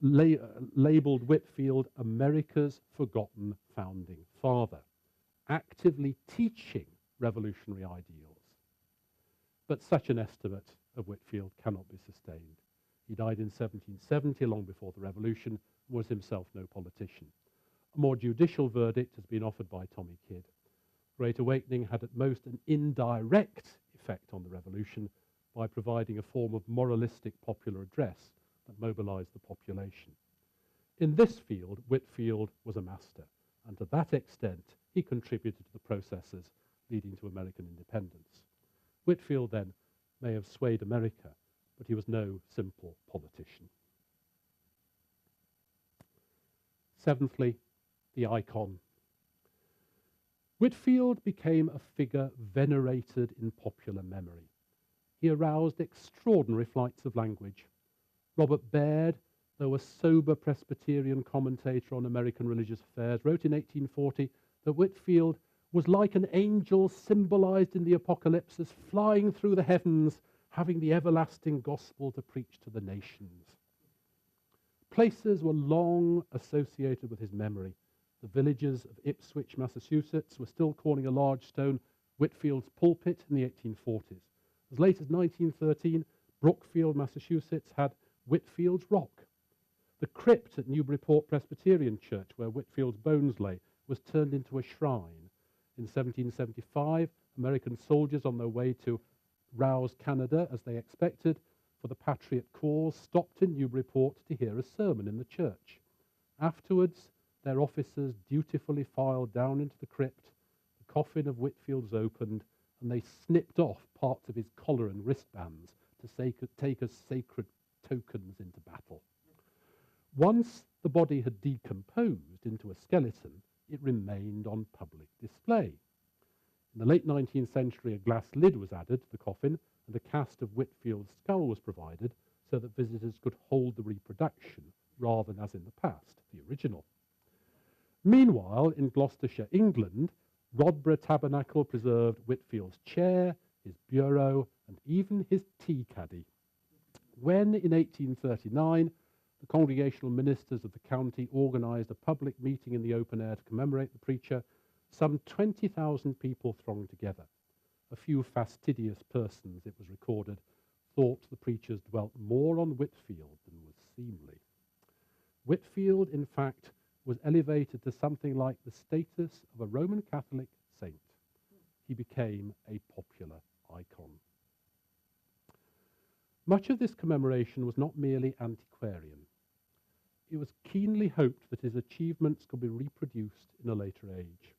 labelled Whitefield America's Forgotten Founding Father, actively teaching revolutionary ideals. But such an estimate of Whitefield cannot be sustained. He died in 1770, long before the Revolution, and was himself no politician. A more judicial verdict has been offered by Tommy Kidd. Great Awakening had at most an indirect effect on the Revolution by providing a form of moralistic popular address that mobilized the population. In this field, Whitefield was a master, and to that extent he contributed to the processes leading to American independence. Whitefield, then, may have swayed America, but he was no simple politician. Seventhly, the icon. Whitefield became a figure venerated in popular memory. He aroused extraordinary flights of language. Robert Baird, though a sober Presbyterian commentator on American religious affairs, wrote in 1840 that Whitefield was like an angel symbolized in the Apocalypse as flying through the heavens, having the everlasting gospel to preach to the nations. Places were long associated with his memory. The villagers of Ipswich, Massachusetts, were still calling a large stone Whitefield's pulpit in the 1840s. As late as 1913, Brookfield, Massachusetts, had Whitefield's rock. The crypt at Newburyport Presbyterian Church, where Whitefield's bones lay, was turned into a shrine. In 1775, American soldiers on their way to rouse Canada, as they expected, for the Patriot cause, stopped in Newburyport to hear a sermon in the church. Afterwards, their officers dutifully filed down into the crypt. The coffin of Whitefield was opened, and they snipped off parts of his collar and wristbands to take as sacred tokens into battle. Once the body had decomposed into a skeleton, it remained on public display. In the late 19th century, a glass lid was added to the coffin, and a cast of Whitefield's skull was provided so that visitors could hold the reproduction rather than, as in the past, the original. Meanwhile, in Gloucestershire, England, Rodborough Tabernacle preserved Whitefield's chair, his bureau, and even his tea caddy. When, in 1839, the congregational ministers of the county organised a public meeting in the open air to commemorate the preacher, some 20,000 people thronged together. A few fastidious persons, it was recorded, thought the preachers dwelt more on Whitefield than was seemly. Whitefield, in fact, was elevated to something like the status of a Roman Catholic saint. He became a popular icon. Much of this commemoration was not merely antiquarian. It was keenly hoped that his achievements could be reproduced in a later age.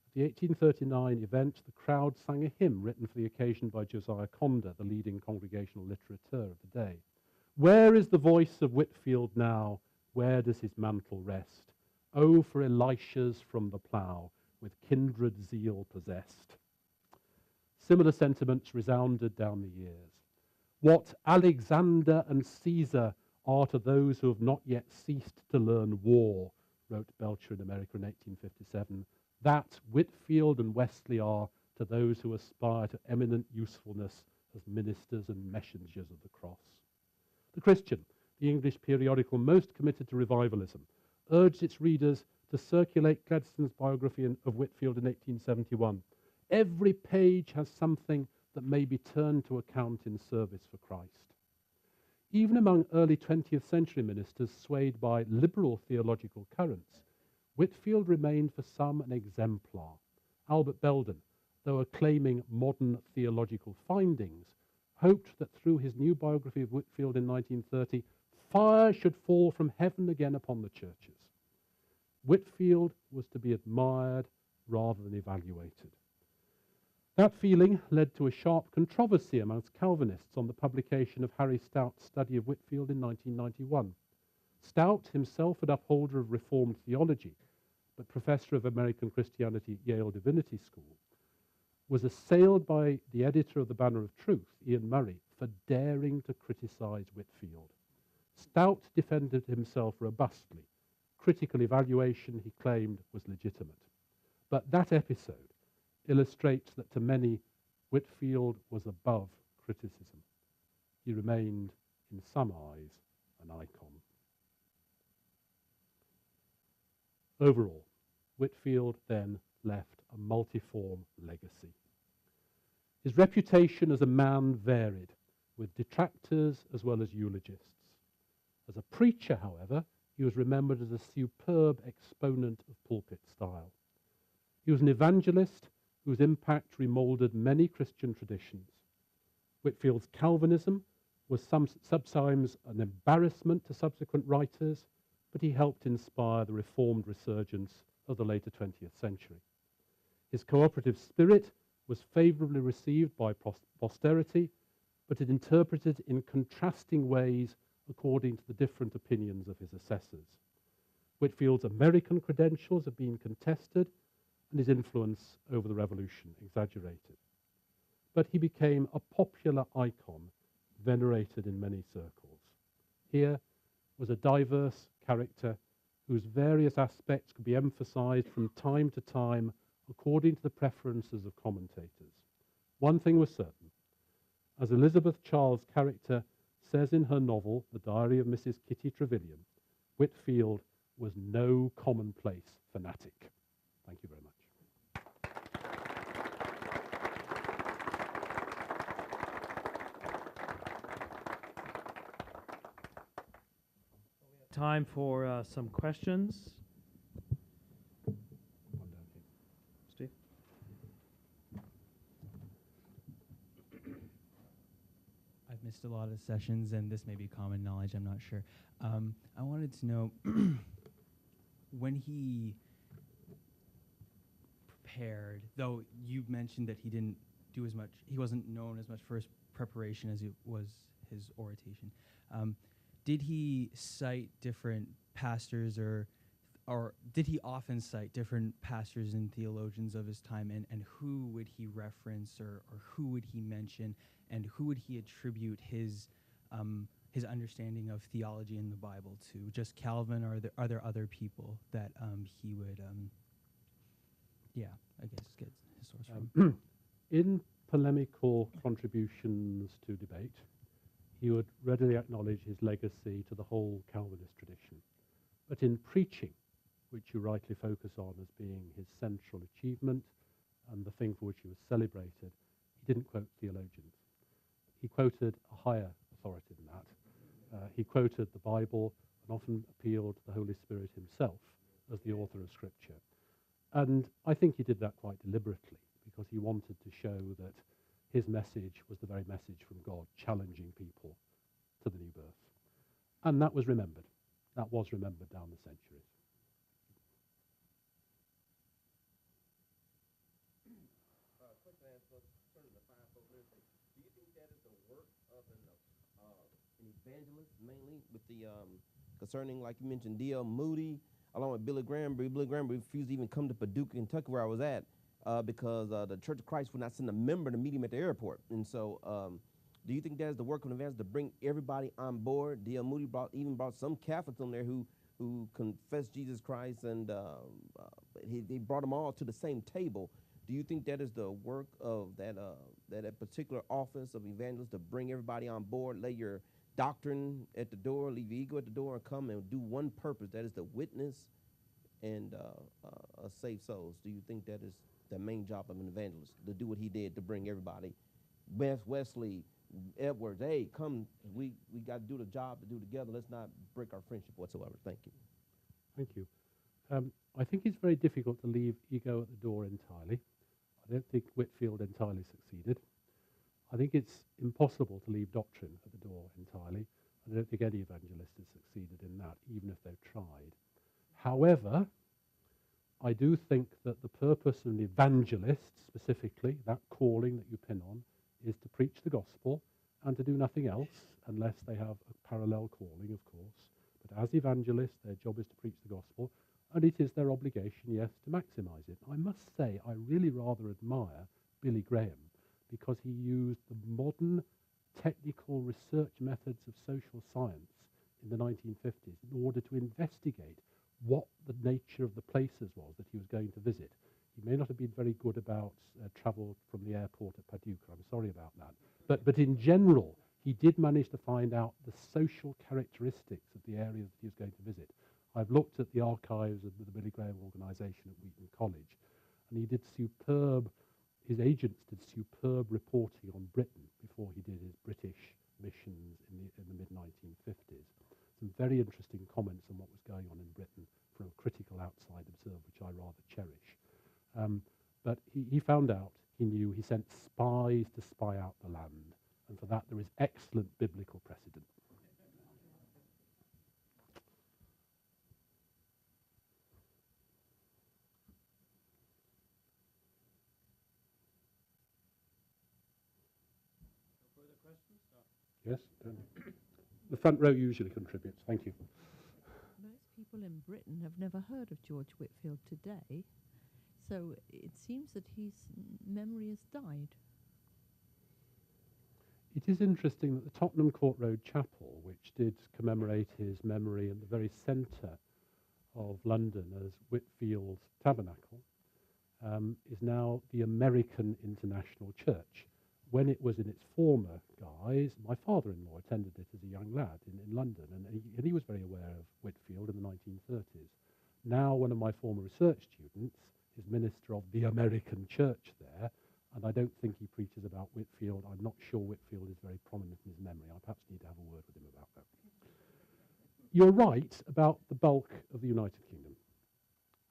At the 1839 event, the crowd sang a hymn written for the occasion by Josiah Conder, the leading congregational litterateur of the day. Where is the voice of Whitefield now? Where does his mantle rest? Oh, for Elishas from the plough, with kindred zeal possessed. Similar sentiments resounded down the years. What Alexander and Caesar are to those who have not yet ceased to learn war, wrote Belcher in America in 1857, that Whitefield and Wesley are to those who aspire to eminent usefulness as ministers and messengers of the cross. The Christian, the English periodical most committed to revivalism, urged its readers to circulate Gladstone's biography of Whitefield in 1871. Every page has something that may be turned to account in service for Christ. Even among early 20th century ministers swayed by liberal theological currents, Whitefield remained for some an exemplar. Albert Belden, though acclaiming modern theological findings, hoped that through his new biography of Whitefield in 1930, fire should fall from heaven again upon the churches. Whitefield was to be admired rather than evaluated. That feeling led to a sharp controversy amongst Calvinists on the publication of Harry Stout's study of Whitefield in 1991. Stout, himself an upholder of Reformed theology, but professor of American Christianity at Yale Divinity School, was assailed by the editor of the Banner of Truth, Ian Murray, for daring to criticize Whitefield. Stout defended himself robustly. Critical evaluation, he claimed, was legitimate. But that episode illustrates that to many, Whitefield was above criticism. He remained, in some eyes, an icon. Overall, Whitefield then left a multiform legacy. His reputation as a man varied, with detractors as well as eulogists. As a preacher, however, he was remembered as a superb exponent of pulpit style. He was an evangelist whose impact remoulded many Christian traditions. Whitefield's Calvinism was sometimes an embarrassment to subsequent writers, but he helped inspire the Reformed resurgence of the later 20th century. His cooperative spirit was favourably received by posterity, but it interpreted in contrasting ways according to the different opinions of his assessors. Whitefield's American credentials have been contested, and his influence over the Revolution exaggerated. But he became a popular icon, venerated in many circles. Here was a diverse character whose various aspects could be emphasized from time to time according to the preferences of commentators. One thing was certain. As Elizabeth Charles' character says in her novel, The Diary of Mrs. Kitty Trevelyan, Whitefield was no commonplace fanatic. Thank you very much. Time for some questions. One down here. Steve? I've missed a lot of sessions, and this may be common knowledge, I'm not sure. I wanted to know, when he prepared, though you mentioned that he didn't do as much, he wasn't known as much for his preparation as it was his oration. Did he cite different pastors, or did he often cite different pastors and theologians of his time, and who would he reference, or who would he mention, and who would he attribute his understanding of theology in the Bible to? Just Calvin, or are there other people that he would, I guess, get his source from? In polemical contributions to debate, he would readily acknowledge his legacy to the whole Calvinist tradition. But in preaching, which you rightly focus on as being his central achievement and the thing for which he was celebrated, he didn't quote theologians. He quoted a higher authority than that. He quoted the Bible and often appealed to the Holy Spirit himself as the author of Scripture. And I think he did that quite deliberately, because he wanted to show that his message was the very message from God, challenging people to the new birth. And that was remembered. That was remembered down the centuries. Quick answer concerning the fivefold ministry. Do you think that is the work of an evangelist, mainly with the concerning, like you mentioned, D.L. Moody, along with Billy Graham? Billy Graham refused to even come to Paducah, Kentucky, where I was at, because the Church of Christ would not send a member to meet him at the airport. And so do you think that is the work of an evangelist, to bring everybody on board? D.L. Moody brought some Catholics on there who confessed Jesus Christ, and he brought them all to the same table. Do you think that is the work of that particular office of evangelist, to bring everybody on board, lay your doctrine at the door, leave your ego at the door, and come and do one purpose, that is to witness and save souls? Do you think that is the main job of an evangelist, to do what he did, to bring everybody? Wesley, Edwards, hey, come, we got to do the job to do together. Let's not break our friendship whatsoever. Thank you. Thank you. I think it's very difficult to leave ego at the door entirely. I don't think Whitefield entirely succeeded. I think it's impossible to leave doctrine at the door entirely. I don't think any evangelist has succeeded in that, even if they've tried. However, I do think that the purpose of an evangelist, specifically, that calling that you pin on, is to preach the gospel and to do nothing else, unless they have a parallel calling, of course. But as evangelists, their job is to preach the gospel, and it is their obligation, yes, to maximize it. I must say, I really rather admire Billy Graham, because he used the modern technical research methods of social science in the 1950s in order to investigate what the nature of the places was that he was going to visit. He may not have been very good about travel from the airport at Paducah. I'm sorry about that. But in general, he did manage to find out the social characteristics of the areas that he was going to visit. I've looked at the archives of the Billy Graham organization at Wheaton College, and he did superb his agents did superb reporting on Britain before he did his British missions in the mid-1950s. Some very interesting comments on what was going on in Britain from a critical outside observer, which I rather cherish. But he found out, he knew, he sent spies to spy out the land, and for that there is excellent biblical precedent. Further questions? Yes? The front row usually contributes. Thank you. Most people in Britain have never heard of George Whitefield today, so it seems that his memory has died. It is interesting that the Tottenham Court Road Chapel, which did commemorate his memory in the very centre of London as Whitfield's Tabernacle, is now the American International Church. When it was in its former guise, my father-in-law attended it as a young lad in London, and he was very aware of Whitefield in the 1930s. Now one of my former research students is minister of the American Church there, and I don't think he preaches about Whitefield. I'm not sure Whitefield is very prominent in his memory. I perhaps need to have a word with him about that. You're right about the bulk of the United Kingdom.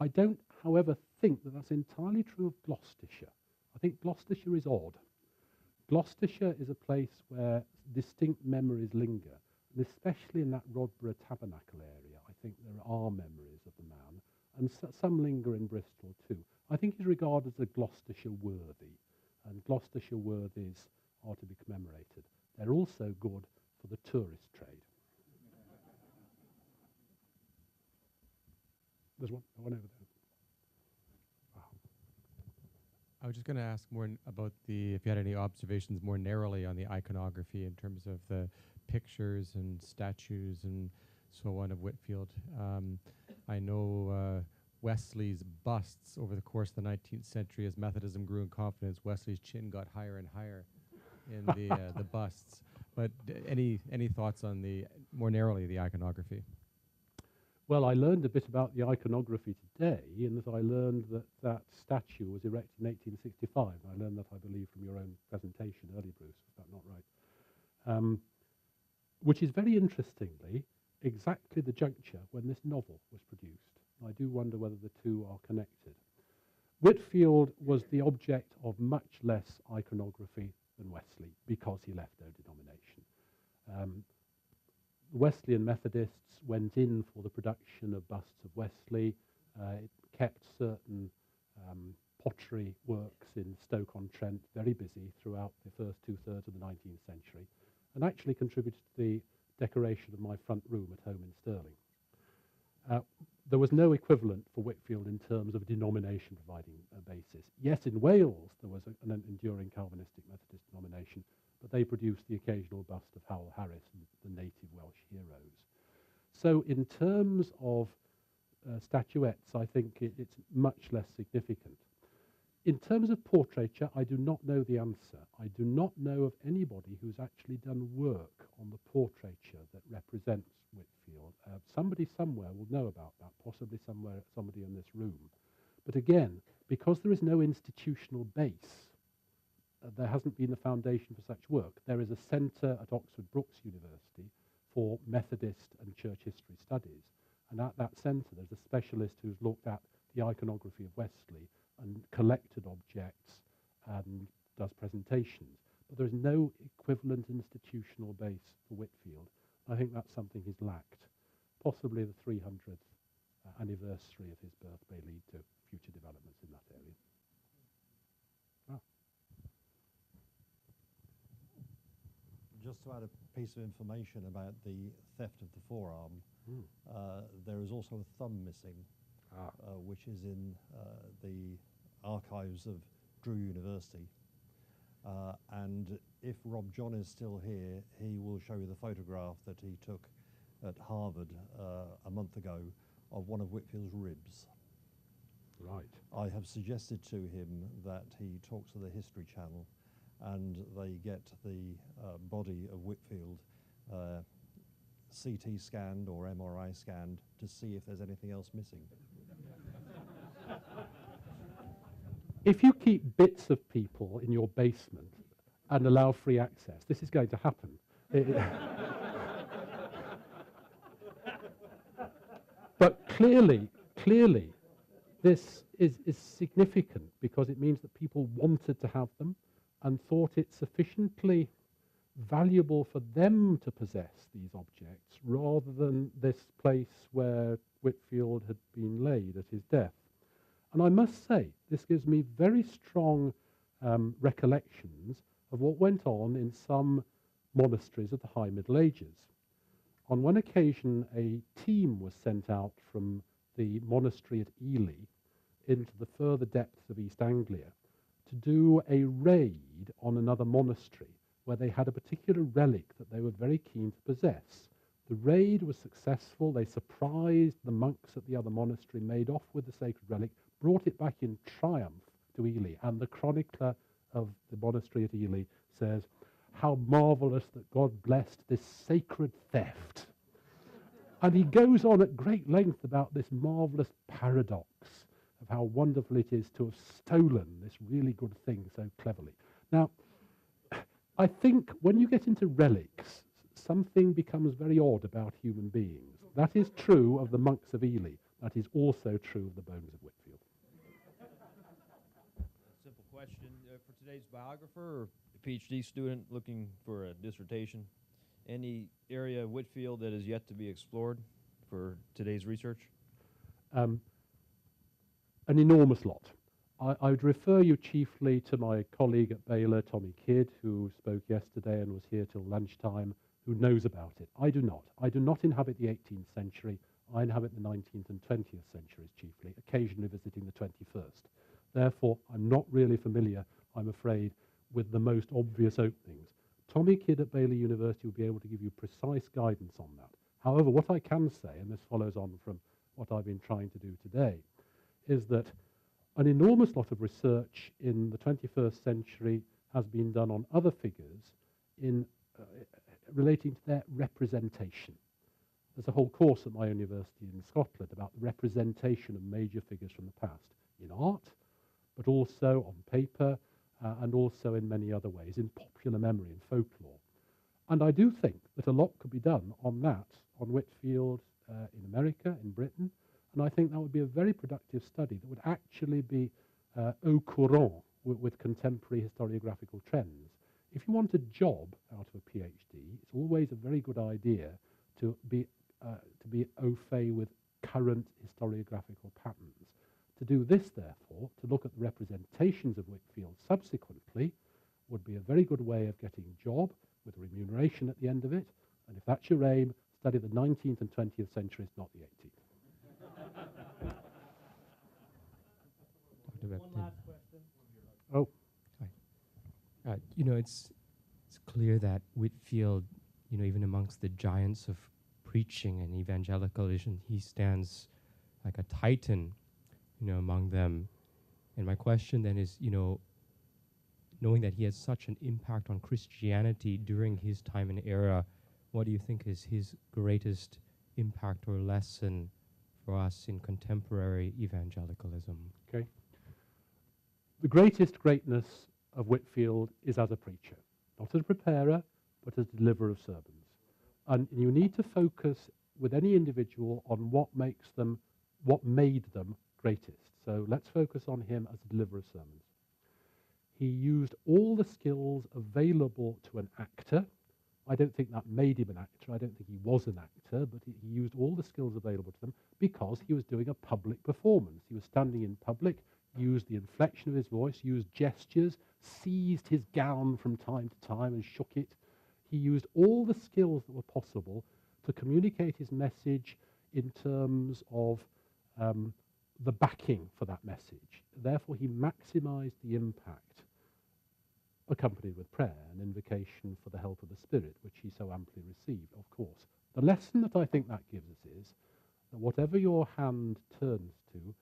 I don't, however, think that that's entirely true of Gloucestershire. I think Gloucestershire is odd. Gloucestershire is a place where distinct memories linger, and especially in that Rodborough Tabernacle area, I think there are memories of the man, and some linger in Bristol too. I think he's regarded as a Gloucestershire worthy, and Gloucestershire worthies are to be commemorated. They're also good for the tourist trade. There's one over there. I was just going to ask more about if you had any observations more narrowly on the iconography in terms of the pictures and statues and so on of Whitefield. I know Wesley's busts over the course of the 19th century, as Methodism grew in confidence, Wesley's chin got higher and higher in the busts. But any thoughts on more narrowly the iconography? Well, I learned a bit about the iconography today, in that I learned that statue was erected in 1865. I learned that, I believe, from your own presentation earlier, Bruce. Is that not right? Which is very interestingly exactly the juncture when this novel was produced. I do wonder whether the two are connected. Whitefield was the object of much less iconography than Wesley because he left no denomination. The Wesleyan Methodists went in for the production of busts of Wesley. It kept certain pottery works in Stoke-on-Trent very busy throughout the first two-thirds of the 19th century, and actually contributed to the decoration of my front room at home in Stirling. There was no equivalent for Whitefield in terms of a denomination providing a basis. Yes, in Wales there was an enduring Calvinistic Methodist denomination, but they produced the occasional bust of Howell Harris and the native Welsh heroes. So in terms of statuettes, I think it's much less significant. In terms of portraiture, I do not know the answer. I do not know of anybody who's actually done work on the portraiture that represents Whitefield. Somebody somewhere will know about that, possibly somebody in this room. But again, because there is no institutional base, there hasn't been a foundation for such work. There is a centre at Oxford Brookes University for Methodist and church history studies. And at that centre, there's a specialist who's looked at the iconography of Wesley and collected objects and does presentations. But there is no equivalent institutional base for Whitefield. I think that's something he's lacked. Possibly the 300th anniversary of his birth may lead to future developments in that area. Just to add a piece of information about the theft of the forearm, there is also a thumb missing, which is in the archives of Drew University. And if Rob John is still here, he will show you the photograph that he took at Harvard a month ago of one of Whitefield's ribs. Right. I have suggested to him that he talks to the History Channel and they get the body of Whitefield CT scanned or MRI scanned to see if there's anything else missing. if you keep bits of people in your basement and allow free access, this is going to happen. But clearly, this is significant because it means that people wanted to have them and thought it sufficiently valuable for them to possess these objects rather than this place where Whitefield had been laid at his death. And I must say, this gives me very strong recollections of what went on in some monasteries of the High Middle Ages. On one occasion, a team was sent out from the monastery at Ely into the further depths of East Anglia to do a raid on another monastery where they had a particular relic that they were very keen to possess. The raid was successful. They surprised the monks at the other monastery, made off with the sacred relic, brought it back in triumph to Ely. And the chronicler of the monastery at Ely says, "How marvellous that God blessed this sacred theft." And he goes on at great length about this marvellous paradox of how wonderful it is to have stolen this really good thing so cleverly. Now, I think when you get into relics, something becomes very odd about human beings. That is true of the monks of Ely. That is also true of the bones of Whitefield. Simple question for today's biographer or a PhD student looking for a dissertation. Any area of Whitefield that is yet to be explored for today's research? An enormous lot. I would refer you chiefly to my colleague at Baylor, Tommy Kidd, who spoke yesterday and was here till lunchtime, who knows about it. I do not. I do not inhabit the 18th century. I inhabit the 19th and 20th centuries chiefly, occasionally visiting the 21st. Therefore, I'm not really familiar, I'm afraid, with the most obvious openings. Tommy Kidd at Baylor University will be able to give you precise guidance on that. However, what I can say, and this follows on from what I've been trying to do today, is that an enormous lot of research in the 21st century has been done on other figures in relating to their representation. There's a whole course at my university in Scotland about the representation of major figures from the past in art, but also on paper, and also in many other ways, in popular memory and folklore. And I do think that a lot could be done on that, on Whitefield in America, in Britain, and I think that would be a very productive study that would actually be au courant with contemporary historiographical trends. If you want a job out of a PhD, it's always a very good idea to be au fait with current historiographical patterns. To do this, therefore, to look at the representations of Whitefield subsequently, would be a very good way of getting a job with remuneration at the end of it. And if that's your aim, study the 19th and 20th centuries, not the 18th. One last question. Oh. Hi. It's clear that Whitefield, even amongst the giants of preaching and evangelicalism, he stands like a titan, among them. And my question then is, knowing that he has such an impact on Christianity during his time and era, what do you think is his greatest impact or lesson for us in contemporary evangelicalism? Okay. The greatest greatness of Whitefield is as a preacher, not as a preparer, but as a deliverer of sermons. And you need to focus with any individual on what made them greatest. So let's focus on him as a deliverer of sermons. He used all the skills available to an actor. I don't think that made him an actor. I don't think he was an actor, but he used all the skills available to them because he was doing a public performance. He was standing in public, used the inflection of his voice, used gestures, seized his gown from time to time and shook it. He used all the skills that were possible to communicate his message in terms of the backing for that message. Therefore, he maximized the impact, accompanied with prayer and invocation for the help of the Spirit, which he so amply received, of course. The lesson that I think that gives us is that whatever your hand turns to,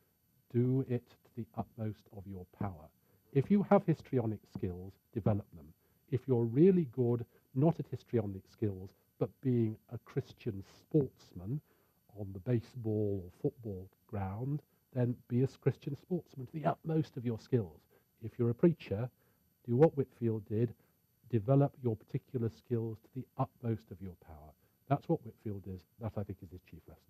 do it to the utmost of your power. If you have histrionic skills, develop them. If you're really good, not at histrionic skills, but being a Christian sportsman on the baseball or football ground, then be a Christian sportsman to the utmost of your skills. if you're a preacher, do what Whitefield did, develop your particular skills to the utmost of your power. That's what Whitefield is. That, I think, is his chief lesson.